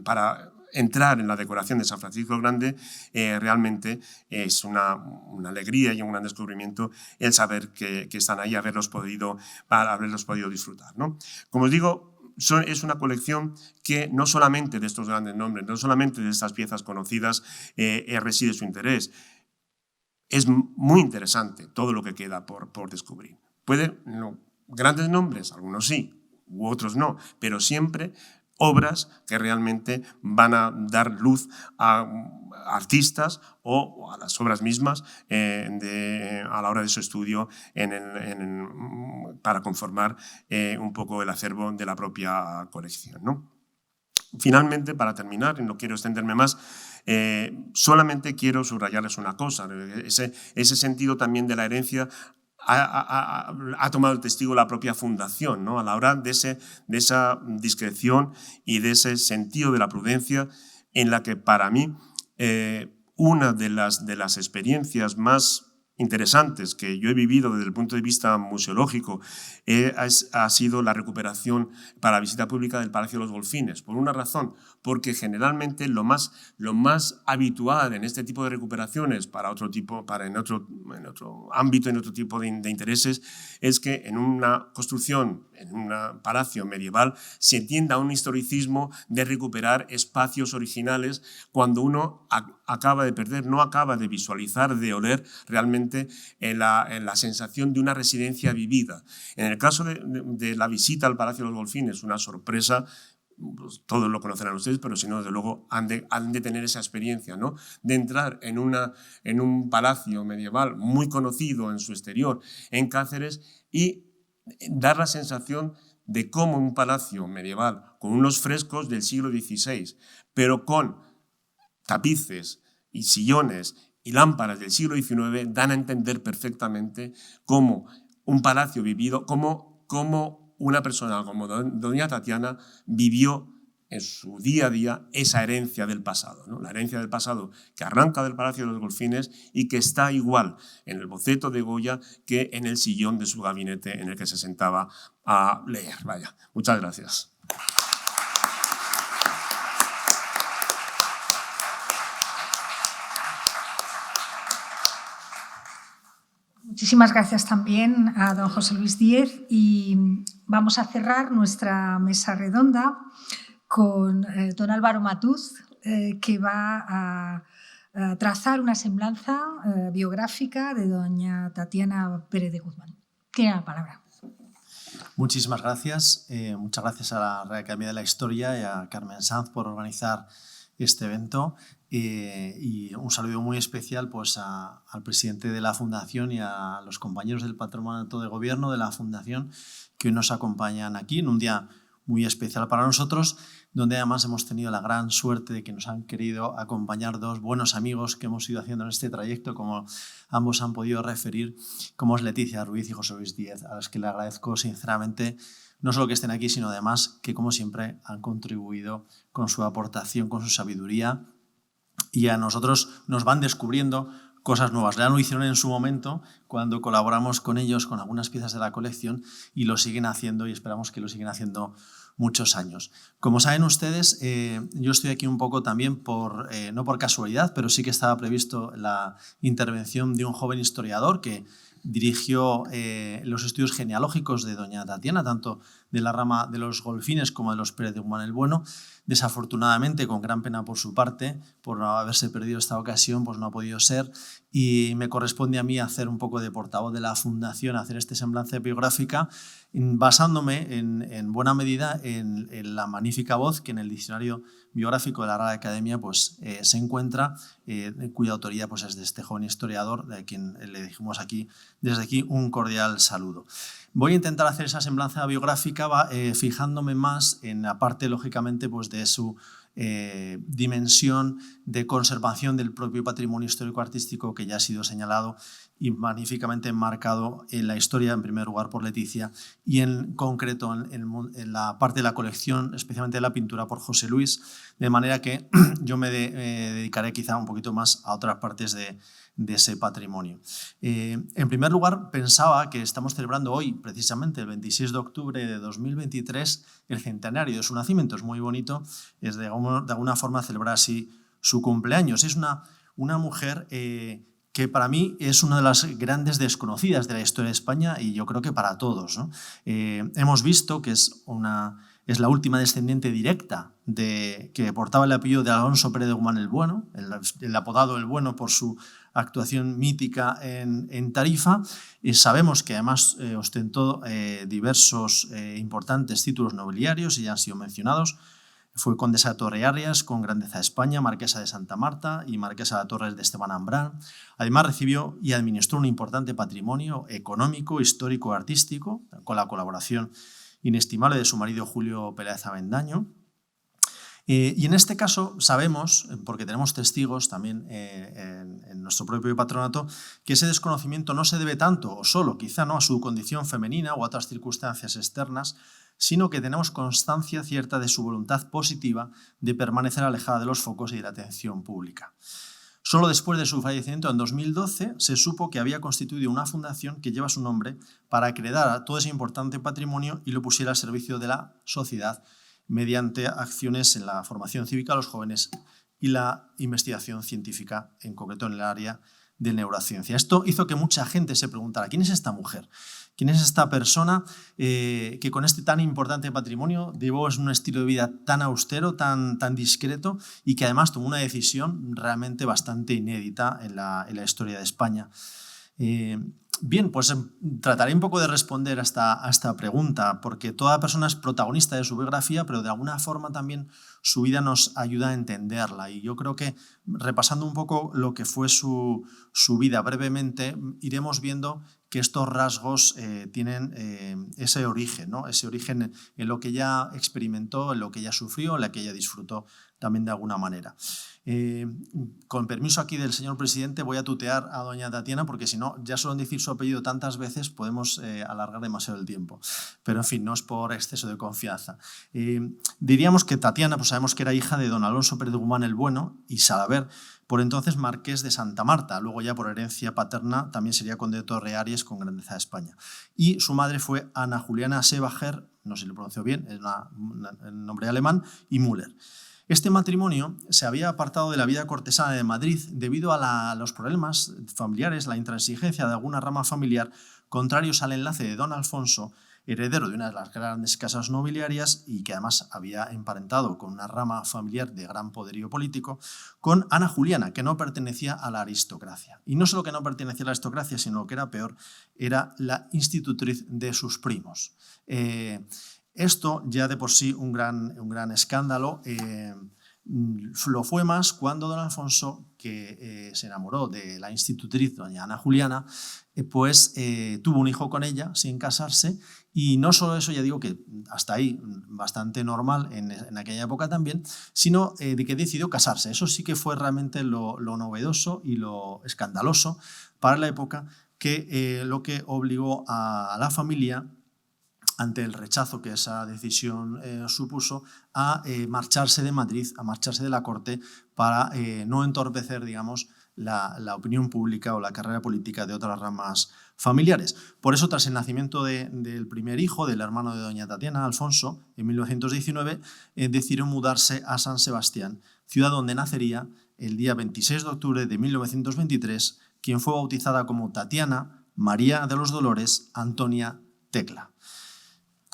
para entrar en la decoración de San Francisco el Grande, realmente es una alegría y un gran descubrimiento el saber que están ahí, haberlos podido disfrutar, ¿no? Como os digo, es una colección que no solamente de estos grandes nombres, no solamente de estas piezas conocidas reside su interés. es muy interesante todo lo que queda por descubrir. Puede, no, grandes nombres, algunos sí, u otros no, pero siempre obras que realmente van a dar luz a artistas o a las obras mismas a la hora de su estudio para conformar un poco el acervo de la propia colección, ¿no? Finalmente, para terminar, y no quiero extenderme más, solamente quiero subrayarles una cosa. Ese sentido también de la herencia ha tomado el testigo la propia fundación, ¿no? A la hora de esa discreción y de ese sentido de la prudencia en la que para mí una de las experiencias más interesantes que yo he vivido desde el punto de vista museológico ha sido la recuperación para visita pública del Palacio de los Golfines. Por una razón, porque generalmente lo más habitual en este tipo de recuperaciones en otro ámbito, en otro tipo de intereses, es que en una construcción, en un palacio medieval, se tienda a un historicismo de recuperar espacios originales cuando uno acaba de perder, no acaba de visualizar, de oler realmente en la sensación de una residencia vivida. En el caso de la visita al Palacio de los Golfines, una sorpresa, pues todos lo conocerán ustedes, pero si no, desde luego han de tener esa experiencia, ¿no? De entrar en un palacio medieval muy conocido en su exterior, en Cáceres, y dar la sensación de cómo un palacio medieval con unos frescos del siglo XVI, pero con tapices y sillones y lámparas del siglo XIX, dan a entender perfectamente cómo un palacio vivido, cómo una persona como doña Tatiana vivió en su día a día esa herencia del pasado, ¿no? La herencia del pasado que arranca del Palacio de los Golfines y que está igual en el boceto de Goya que en el sillón de su gabinete en el que se sentaba a leer. Vaya, muchas gracias. Muchísimas gracias también a don José Luis Díez, y vamos a cerrar nuestra mesa redonda con don Álvaro Matuz, que va a trazar una semblanza biográfica de doña Tatiana Pérez de Guzmán. Tiene la palabra. Muchísimas gracias. Muchas gracias a la Real Academia de la Historia y a Carmen Sanz por organizar este evento. Y un saludo muy especial pues, al presidente de la Fundación y a los compañeros del Patronato de Gobierno de la Fundación que hoy nos acompañan aquí en un día muy especial para nosotros, donde además hemos tenido la gran suerte de que nos han querido acompañar dos buenos amigos que hemos ido haciendo en este trayecto, como ambos han podido referir, como es Leticia Ruiz y José Luis Díez, a los que le agradezco sinceramente no solo que estén aquí, sino además que, como siempre, han contribuido con su aportación, con su sabiduría, y a nosotros nos van descubriendo cosas nuevas. Ya lo hicieron en su momento cuando colaboramos con ellos con algunas piezas de la colección y lo siguen haciendo y esperamos que lo siguen haciendo muchos años. Como saben ustedes, yo estoy aquí un poco también no por casualidad, pero sí que estaba previsto la intervención de un joven historiador que dirigió los estudios genealógicos de doña Tatiana, tanto de la rama de los Golfines como de los Pérez de Guzmán el Bueno. Desafortunadamente, con gran pena por su parte, por no haberse perdido esta ocasión, pues no ha podido ser, y me corresponde a mí hacer un poco de portavoz de la Fundación, hacer este semblanza biográfica, basándome en buena medida en la magnífica voz que en el diccionario biográfico de la Real Academia pues, se encuentra, cuya autoría pues, es de este joven historiador, de quien le dijimos desde aquí un cordial saludo. Voy a intentar hacer esa semblanza biográfica fijándome más en la parte, lógicamente, pues, de su dimensión de conservación del propio patrimonio histórico-artístico que ya ha sido señalado y magníficamente enmarcado en la historia, en primer lugar por Leticia, y en concreto en la parte de la colección, especialmente de la pintura, por José Luis, de manera que yo me dedicaré quizá un poquito más a otras partes de ese patrimonio. En primer lugar, pensaba que estamos celebrando hoy, precisamente el 26 de octubre de 2023, el centenario de su nacimiento. Es muy bonito, es de alguna forma celebrar así su cumpleaños. Es una mujer que para mí es una de las grandes desconocidas de la historia de España y yo creo que para todos, ¿no? Hemos visto que es una es la última descendiente directa que portaba el apellido de Alonso Pérez de Guzmán el Bueno, el apodado El Bueno por su actuación mítica en Tarifa. Sabemos que además ostentó diversos importantes títulos nobiliarios y ya han sido mencionados. Fue condesa de Torre-Arias con Grandeza de España, marquesa de Santa Marta y marquesa de Torres de Esteban Ambrán. Además recibió y administró un importante patrimonio económico, histórico y artístico, con la colaboración inestimable de su marido Julio Peláez Avendaño. Y en este caso sabemos, porque tenemos testigos también en nuestro propio patronato, que ese desconocimiento no se debe tanto o solo quizá no a su condición femenina o a otras circunstancias externas, sino que tenemos constancia cierta de su voluntad positiva de permanecer alejada de los focos y de la atención pública. Solo después de su fallecimiento, en 2012, se supo que había constituido una fundación que lleva su nombre para heredar todo ese importante patrimonio y lo pusiera al servicio de la sociedad mediante acciones en la formación cívica de los jóvenes y la investigación científica, en concreto en el área de neurociencia. Esto hizo que mucha gente se preguntara, ¿quién es esta mujer? ¿Quién es esta persona que con este tan importante patrimonio llevó un estilo de vida tan austero, tan discreto y que además tomó una decisión realmente bastante inédita en la historia de España? Bien, pues trataré un poco de responder a esta pregunta, porque toda persona es protagonista de su biografía, pero de alguna forma también su vida nos ayuda a entenderla. Y yo creo que repasando un poco lo que fue su vida brevemente, iremos viendo que estos rasgos tienen ese origen, ¿no? Ese origen en lo que ella experimentó, en lo que ella sufrió, en lo que ella disfrutó también de alguna manera. Con permiso aquí del señor presidente voy a tutear a doña Tatiana porque si no, ya solo en decir su apellido tantas veces podemos alargar demasiado el tiempo. Pero en fin, no es por exceso de confianza. Diríamos que Tatiana, pues sabemos que era hija de don Alonso Pérez de Guzmán el Bueno y Salaver, por entonces marqués de Santa Marta, luego ya por herencia paterna también sería conde de Torre-Arias con Grandeza de España. Y su madre fue Ana Juliana Seebacher, no sé si lo pronuncio bien, es un nombre alemán, y Müller. Este matrimonio se había apartado de la vida cortesana de Madrid debido a los problemas familiares, la intransigencia de alguna rama familiar contrarios al enlace de don Alfonso, heredero de una de las grandes casas nobiliarias y que además había emparentado con una rama familiar de gran poderío político, con Ana Juliana, que no pertenecía a la aristocracia. Y no solo que no pertenecía a la aristocracia, sino lo que era peor, era la institutriz de sus primos. Esto ya de por sí un gran escándalo. Lo fue más cuando don Alfonso, que se enamoró de la institutriz doña Ana Juliana, pues tuvo un hijo con ella sin casarse. Y no solo eso, ya digo que hasta ahí bastante normal en aquella época también, sino de que decidió casarse. Eso sí que fue realmente lo novedoso y lo escandaloso para la época, que lo que obligó a la familia, ante el rechazo que esa decisión supuso, a marcharse de Madrid, a marcharse de la corte para no entorpecer, digamos, la opinión pública o la carrera política de otras ramas familiares. Por eso, tras el nacimiento del primer hijo, del hermano de doña Tatiana, Alfonso, en 1919, decidió mudarse a San Sebastián, ciudad donde nacería el día 26 de octubre de 1923, quien fue bautizada como Tatiana María de los Dolores Antonia Tecla.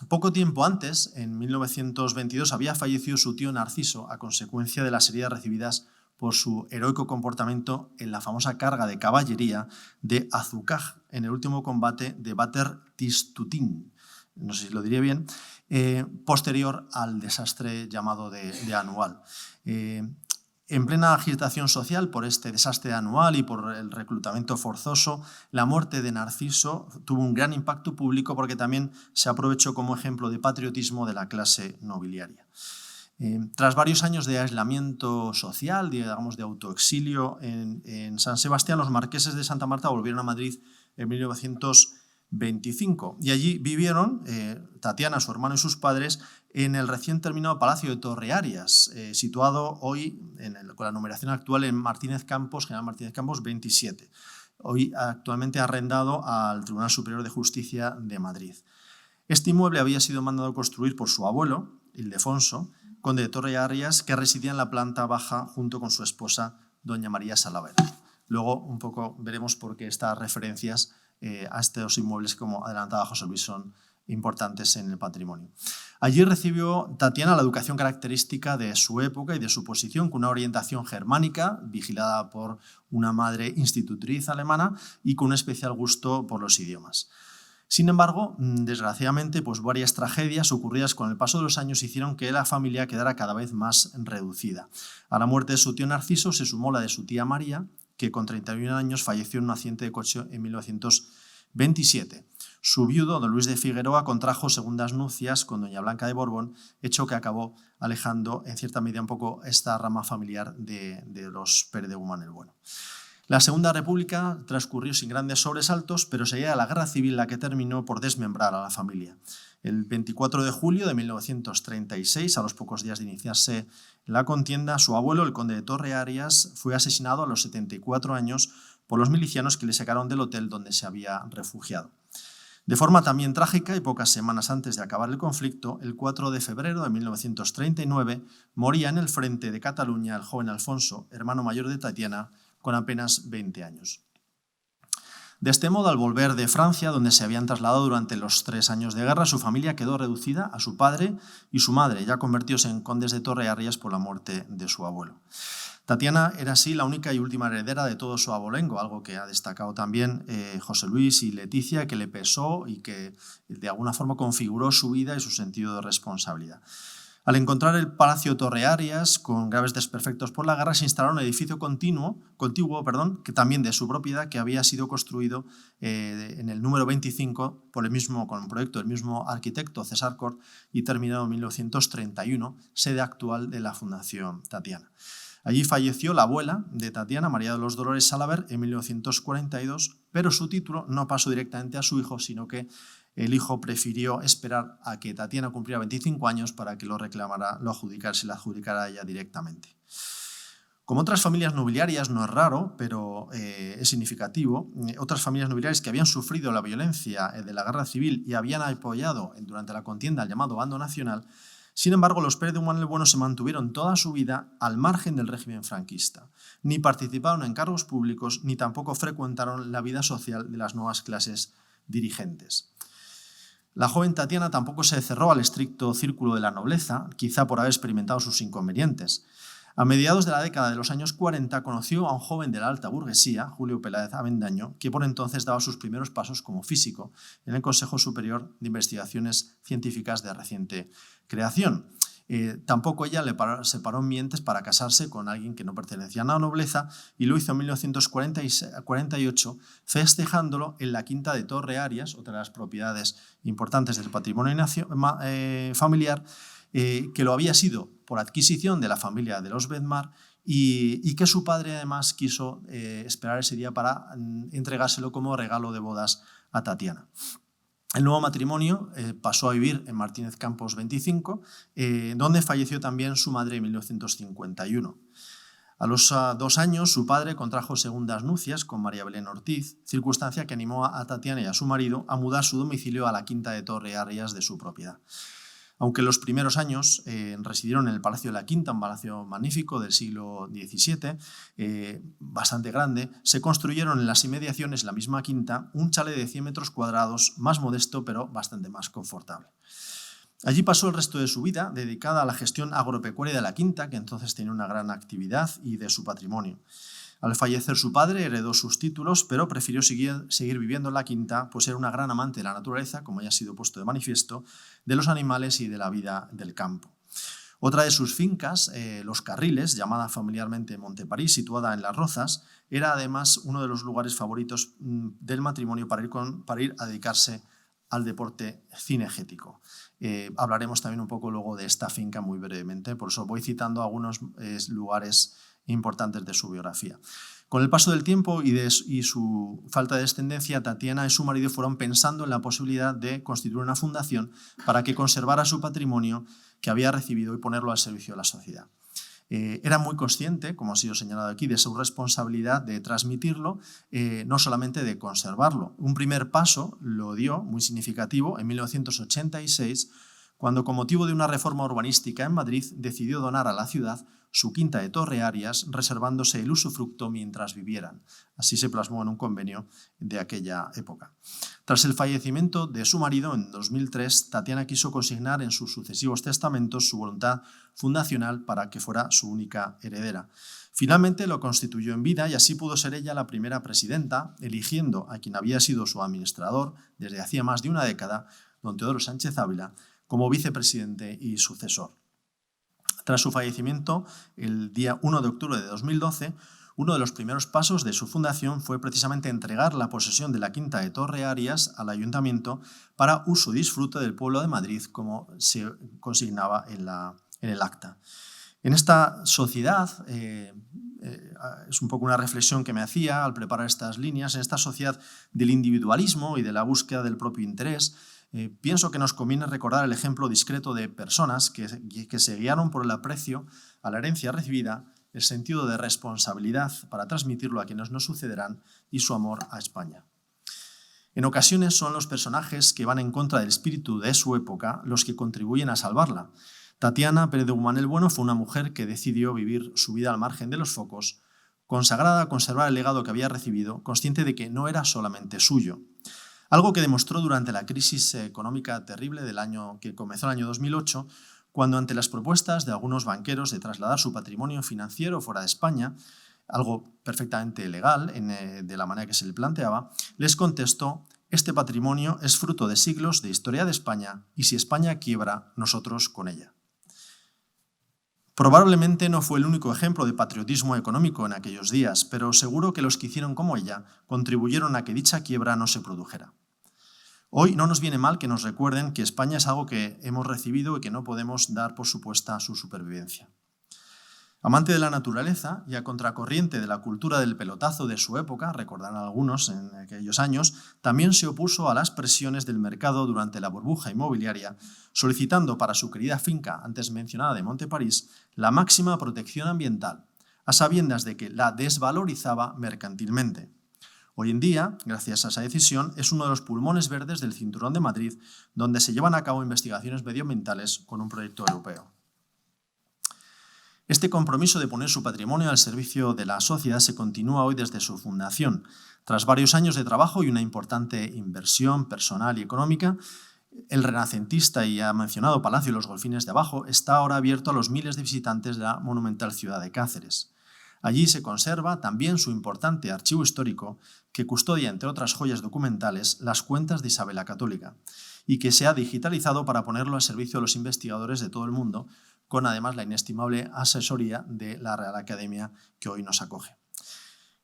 Poco tiempo antes, en 1922, había fallecido su tío Narciso a consecuencia de las heridas recibidas por su heroico comportamiento en la famosa carga de caballería de Azucaj en el último combate de Bater-Tistutín, no sé si lo diré bien, posterior al desastre llamado de Anual. En plena agitación social por este desastre anual y por el reclutamiento forzoso, la muerte de Narciso tuvo un gran impacto público porque también se aprovechó como ejemplo de patriotismo de la clase nobiliaria. Tras varios años de aislamiento social, digamos de autoexilio en San Sebastián, los marqueses de Santa Marta volvieron a Madrid en 1925 y allí vivieron Tatiana, su hermano y sus padres en el recién terminado Palacio de Torre-Arias, situado hoy con la numeración actual en Martínez Campos, General Martínez Campos 27, hoy actualmente arrendado al Tribunal Superior de Justicia de Madrid. Este inmueble había sido mandado construir por su abuelo, Ildefonso, conde de Torre-Arias, que residía en la planta baja junto con su esposa, doña María Salaver. Luego un poco veremos por qué estas referencias a estos inmuebles, como adelantaba José Luis, son importantes en el patrimonio. Allí recibió Tatiana la educación característica de su época y de su posición, con una orientación germánica, vigilada por una madre institutriz alemana y con un especial gusto por los idiomas. Sin embargo, desgraciadamente, pues varias tragedias ocurridas con el paso de los años hicieron que la familia quedara cada vez más reducida. A la muerte de su tío Narciso se sumó la de su tía María, que con 31 años falleció en un accidente de coche en 1927. Su viudo, don Luis de Figueroa, contrajo segundas nupcias con doña Blanca de Borbón, hecho que acabó alejando en cierta medida un poco esta rama familiar de los Pérez de Guzmán el Bueno. La Segunda República transcurrió sin grandes sobresaltos, pero sería la Guerra Civil la que terminó por desmembrar a la familia. El 24 de julio de 1936, a los pocos días de iniciarse la contienda, su abuelo, el conde de Torre Arias, fue asesinado a los 74 años por los milicianos que le sacaron del hotel donde se había refugiado. De forma también trágica y pocas semanas antes de acabar el conflicto, el 4 de febrero de 1939, moría en el frente de Cataluña el joven Alfonso, hermano mayor de Tatiana, con apenas 20 años. De este modo, al volver de Francia, donde se habían trasladado durante los 3 años de guerra, su familia quedó reducida a su padre y su madre, ya convertidos en condes de Torre Arias por la muerte de su abuelo. Tatiana era así la única y última heredera de todo su abolengo, algo que ha destacado también José Luis y Leticia, que le pesó y que de alguna forma configuró su vida y su sentido de responsabilidad. Al encontrar el Palacio Torre Arias con graves desperfectos por la guerra, se instaló un edificio contiguo, que también de su propiedad, que había sido construido en el número 25 con un proyecto del mismo arquitecto César Cort y terminado en 1931, sede actual de la Fundación Tatiana. Allí falleció la abuela de Tatiana, María de los Dolores Salaver, en 1942, pero su título no pasó directamente a su hijo, sino que el hijo prefirió esperar a que Tatiana cumpliera 25 años para que se la adjudicara a ella directamente. Como otras familias nobiliarias, no es raro, pero es significativo, otras familias nobiliarias que habían sufrido la violencia de la Guerra Civil y habían apoyado durante la contienda al llamado bando nacional, sin embargo, los Pérez de Guzmán el Bueno se mantuvieron toda su vida al margen del régimen franquista. Ni participaron en cargos públicos, ni tampoco frecuentaron la vida social de las nuevas clases dirigentes. La joven Tatiana tampoco se cerró al estricto círculo de la nobleza, quizá por haber experimentado sus inconvenientes. A mediados de la década de los años 40 conoció a un joven de la alta burguesía, Julio Peláez Avendaño, que por entonces daba sus primeros pasos como físico en el Consejo Superior de Investigaciones Científicas de reciente creación. Tampoco ella se paró en mientes para casarse con alguien que no pertenecía a la nobleza y lo hizo en 1948, festejándolo en la quinta de Torre Arias, otra de las propiedades importantes del patrimonio familiar, que lo había sido por adquisición de la familia de los Bedmar y que su padre además quiso esperar ese día para entregárselo como regalo de bodas a Tatiana. El nuevo matrimonio pasó a vivir en Martínez Campos 25, donde falleció también su madre en 1951. A los 2 años, su padre contrajo segundas nupcias con María Belén Ortiz, circunstancia que animó a Tatiana y a su marido a mudar su domicilio a la quinta de Torre Arias de su propiedad. Aunque en los primeros años residieron en el Palacio de la Quinta, un palacio magnífico del siglo XVII, bastante grande, se construyeron en las inmediaciones de la misma quinta un chalet de 100 metros cuadrados, más modesto pero bastante más confortable. Allí pasó el resto de su vida dedicada a la gestión agropecuaria de la quinta, que entonces tenía una gran actividad, y de su patrimonio. Al fallecer su padre heredó sus títulos, pero prefirió seguir viviendo en la quinta, pues era una gran amante de la naturaleza, como ya ha sido puesto de manifiesto, de los animales y de la vida del campo. Otra de sus fincas, Los Carriles, llamada familiarmente Monteparís, situada en Las Rozas, era además uno de los lugares favoritos del matrimonio para ir a dedicarse al deporte cinegético. Hablaremos también un poco luego de esta finca muy brevemente, por eso voy citando algunos lugares importantes de su biografía. Con el paso del tiempo y su falta de descendencia, Tatiana y su marido fueron pensando en la posibilidad de constituir una fundación para que conservara su patrimonio que había recibido y ponerlo al servicio de la sociedad. Era muy consciente, como ha sido señalado aquí, de su responsabilidad de transmitirlo, no solamente de conservarlo. Un primer paso lo dio, muy significativo, en 1986, cuando con motivo de una reforma urbanística en Madrid decidió donar a la ciudad su quinta de Torre Arias, reservándose el usufructo mientras vivieran. Así se plasmó en un convenio de aquella época. Tras el fallecimiento de su marido en 2003, Tatiana quiso consignar en sus sucesivos testamentos su voluntad fundacional para que fuera su única heredera. Finalmente lo constituyó en vida y así pudo ser ella la primera presidenta, eligiendo a quien había sido su administrador desde hacía más de una década, don Teodoro Sánchez Ávila, como vicepresidente y sucesor. Tras su fallecimiento, el día 1 de octubre de 2012, uno de los primeros pasos de su fundación fue precisamente entregar la posesión de la quinta de Torre Arias al Ayuntamiento para uso y disfrute del pueblo de Madrid, como se consignaba en el acta. En esta sociedad, es un poco una reflexión que me hacía al preparar estas líneas, en esta sociedad del individualismo y de la búsqueda del propio interés, pienso que nos conviene recordar el ejemplo discreto de personas que se guiaron por el aprecio a la herencia recibida, el sentido de responsabilidad para transmitirlo a quienes nos sucederán y su amor a España. En ocasiones son los personajes que van en contra del espíritu de su época los que contribuyen a salvarla. Tatiana Pérez de Guzmán el Bueno fue una mujer que decidió vivir su vida al margen de los focos, consagrada a conservar el legado que había recibido, consciente de que no era solamente suyo. Algo que demostró durante la crisis económica terrible del año que comenzó el año 2008, cuando ante las propuestas de algunos banqueros de trasladar su patrimonio financiero fuera de España, algo perfectamente legal de la manera que se le planteaba, les contestó: este patrimonio es fruto de siglos de historia de España y si España quiebra, nosotros con ella. Probablemente no fue el único ejemplo de patriotismo económico en aquellos días, pero seguro que los que hicieron como ella contribuyeron a que dicha quiebra no se produjera. Hoy no nos viene mal que nos recuerden que España es algo que hemos recibido y que no podemos dar por supuesta su supervivencia. Amante de la naturaleza y a contracorriente de la cultura del pelotazo de su época, recordarán algunos en aquellos años, también se opuso a las presiones del mercado durante la burbuja inmobiliaria, solicitando para su querida finca, antes mencionada de Monteparís, la máxima protección ambiental, a sabiendas de que la desvalorizaba mercantilmente. Hoy en día, gracias a esa decisión, es uno de los pulmones verdes del Cinturón de Madrid, donde se llevan a cabo investigaciones medioambientales con un proyecto europeo. Este compromiso de poner su patrimonio al servicio de la sociedad se continúa hoy desde su fundación. Tras varios años de trabajo y una importante inversión personal y económica, el renacentista y ya mencionado Palacio de los Golfines de Abajo está ahora abierto a los miles de visitantes de la monumental ciudad de Cáceres. Allí se conserva también su importante archivo histórico que custodia, entre otras joyas documentales, las cuentas de Isabel la Católica y que se ha digitalizado para ponerlo al servicio de los investigadores de todo el mundo, con además la inestimable asesoría de la Real Academia que hoy nos acoge.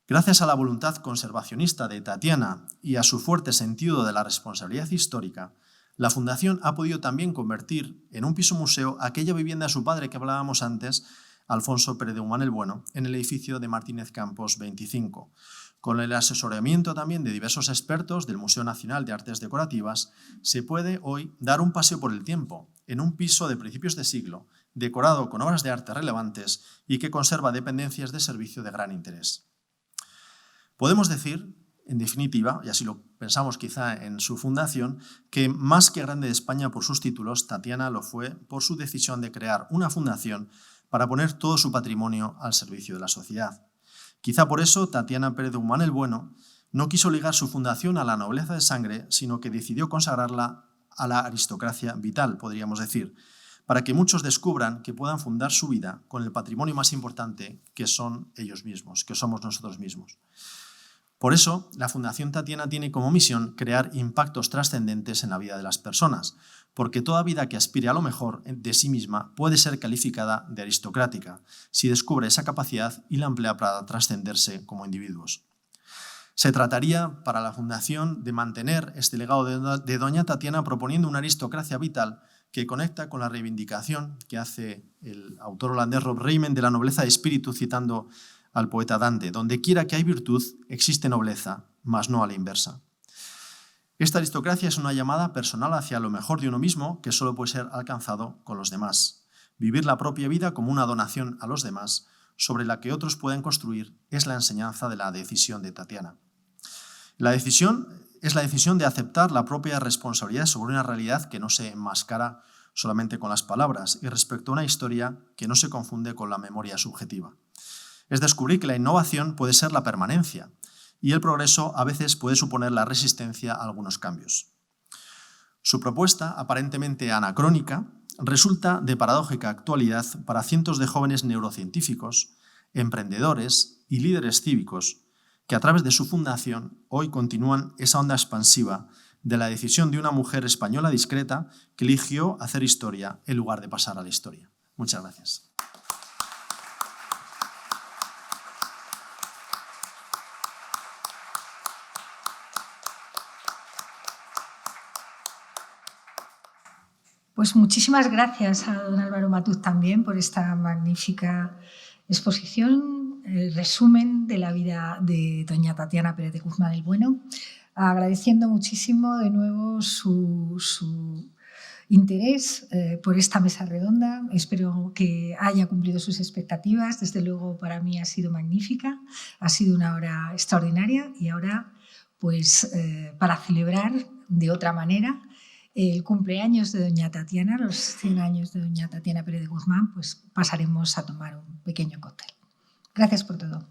Gracias a la voluntad conservacionista de Tatiana y a su fuerte sentido de la responsabilidad histórica, la Fundación ha podido también convertir en un piso museo aquella vivienda de su padre que hablábamos antes, Alfonso Pérez de Guzmán el Bueno, en el edificio de Martínez Campos 25. Con el asesoramiento también de diversos expertos del Museo Nacional de Artes Decorativas, se puede hoy dar un paseo por el tiempo en un piso de principios de siglo, decorado con obras de arte relevantes y que conserva dependencias de servicio de gran interés. Podemos decir, en definitiva, y así lo pensamos quizá en su fundación, que más que grande de España por sus títulos, Tatiana lo fue por su decisión de crear una fundación para poner todo su patrimonio al servicio de la sociedad. Quizá por eso Tatiana Pérez de Guzmán el Bueno no quiso ligar su fundación a la nobleza de sangre, sino que decidió consagrarla a la aristocracia vital, podríamos decir, para que muchos descubran que puedan fundar su vida con el patrimonio más importante que son ellos mismos, que somos nosotros mismos. Por eso, la Fundación Tatiana tiene como misión crear impactos trascendentes en la vida de las personas, porque toda vida que aspire a lo mejor de sí misma puede ser calificada de aristocrática si descubre esa capacidad y la emplea para trascenderse como individuos. Se trataría para la Fundación de mantener este legado de doña Tatiana proponiendo una aristocracia vital que conecta con la reivindicación que hace el autor holandés Rob Reimen de la nobleza de espíritu, citando al poeta Dante: donde quiera que hay virtud, existe nobleza, mas no a la inversa. Esta aristocracia es una llamada personal hacia lo mejor de uno mismo que solo puede ser alcanzado con los demás. Vivir la propia vida como una donación a los demás, sobre la que otros pueden construir, es la enseñanza de la decisión de Tatiana. La decisión es la decisión de aceptar la propia responsabilidad sobre una realidad que no se enmascara solamente con las palabras, y respecto a una historia que no se confunde con la memoria subjetiva. Es descubrir que la innovación puede ser la permanencia y el progreso a veces puede suponer la resistencia a algunos cambios. Su propuesta, aparentemente anacrónica, resulta de paradójica actualidad para cientos de jóvenes neurocientíficos, emprendedores y líderes cívicos que a través de su fundación hoy continúan esa onda expansiva de la decisión de una mujer española discreta que eligió hacer historia en lugar de pasar a la historia. Muchas gracias. Pues muchísimas gracias a don Álvaro Matuz también por esta magnífica exposición, el resumen de la vida de doña Tatiana Pérez de Guzmán el Bueno, agradeciendo muchísimo de nuevo su interés por esta mesa redonda. Espero que haya cumplido sus expectativas. Desde luego, para mí ha sido magnífica, ha sido una hora extraordinaria y ahora, pues, para celebrar de otra manera el cumpleaños de doña Tatiana, los 100 años de doña Tatiana Pérez de Guzmán, pues pasaremos a tomar un pequeño cóctel. Gracias por todo.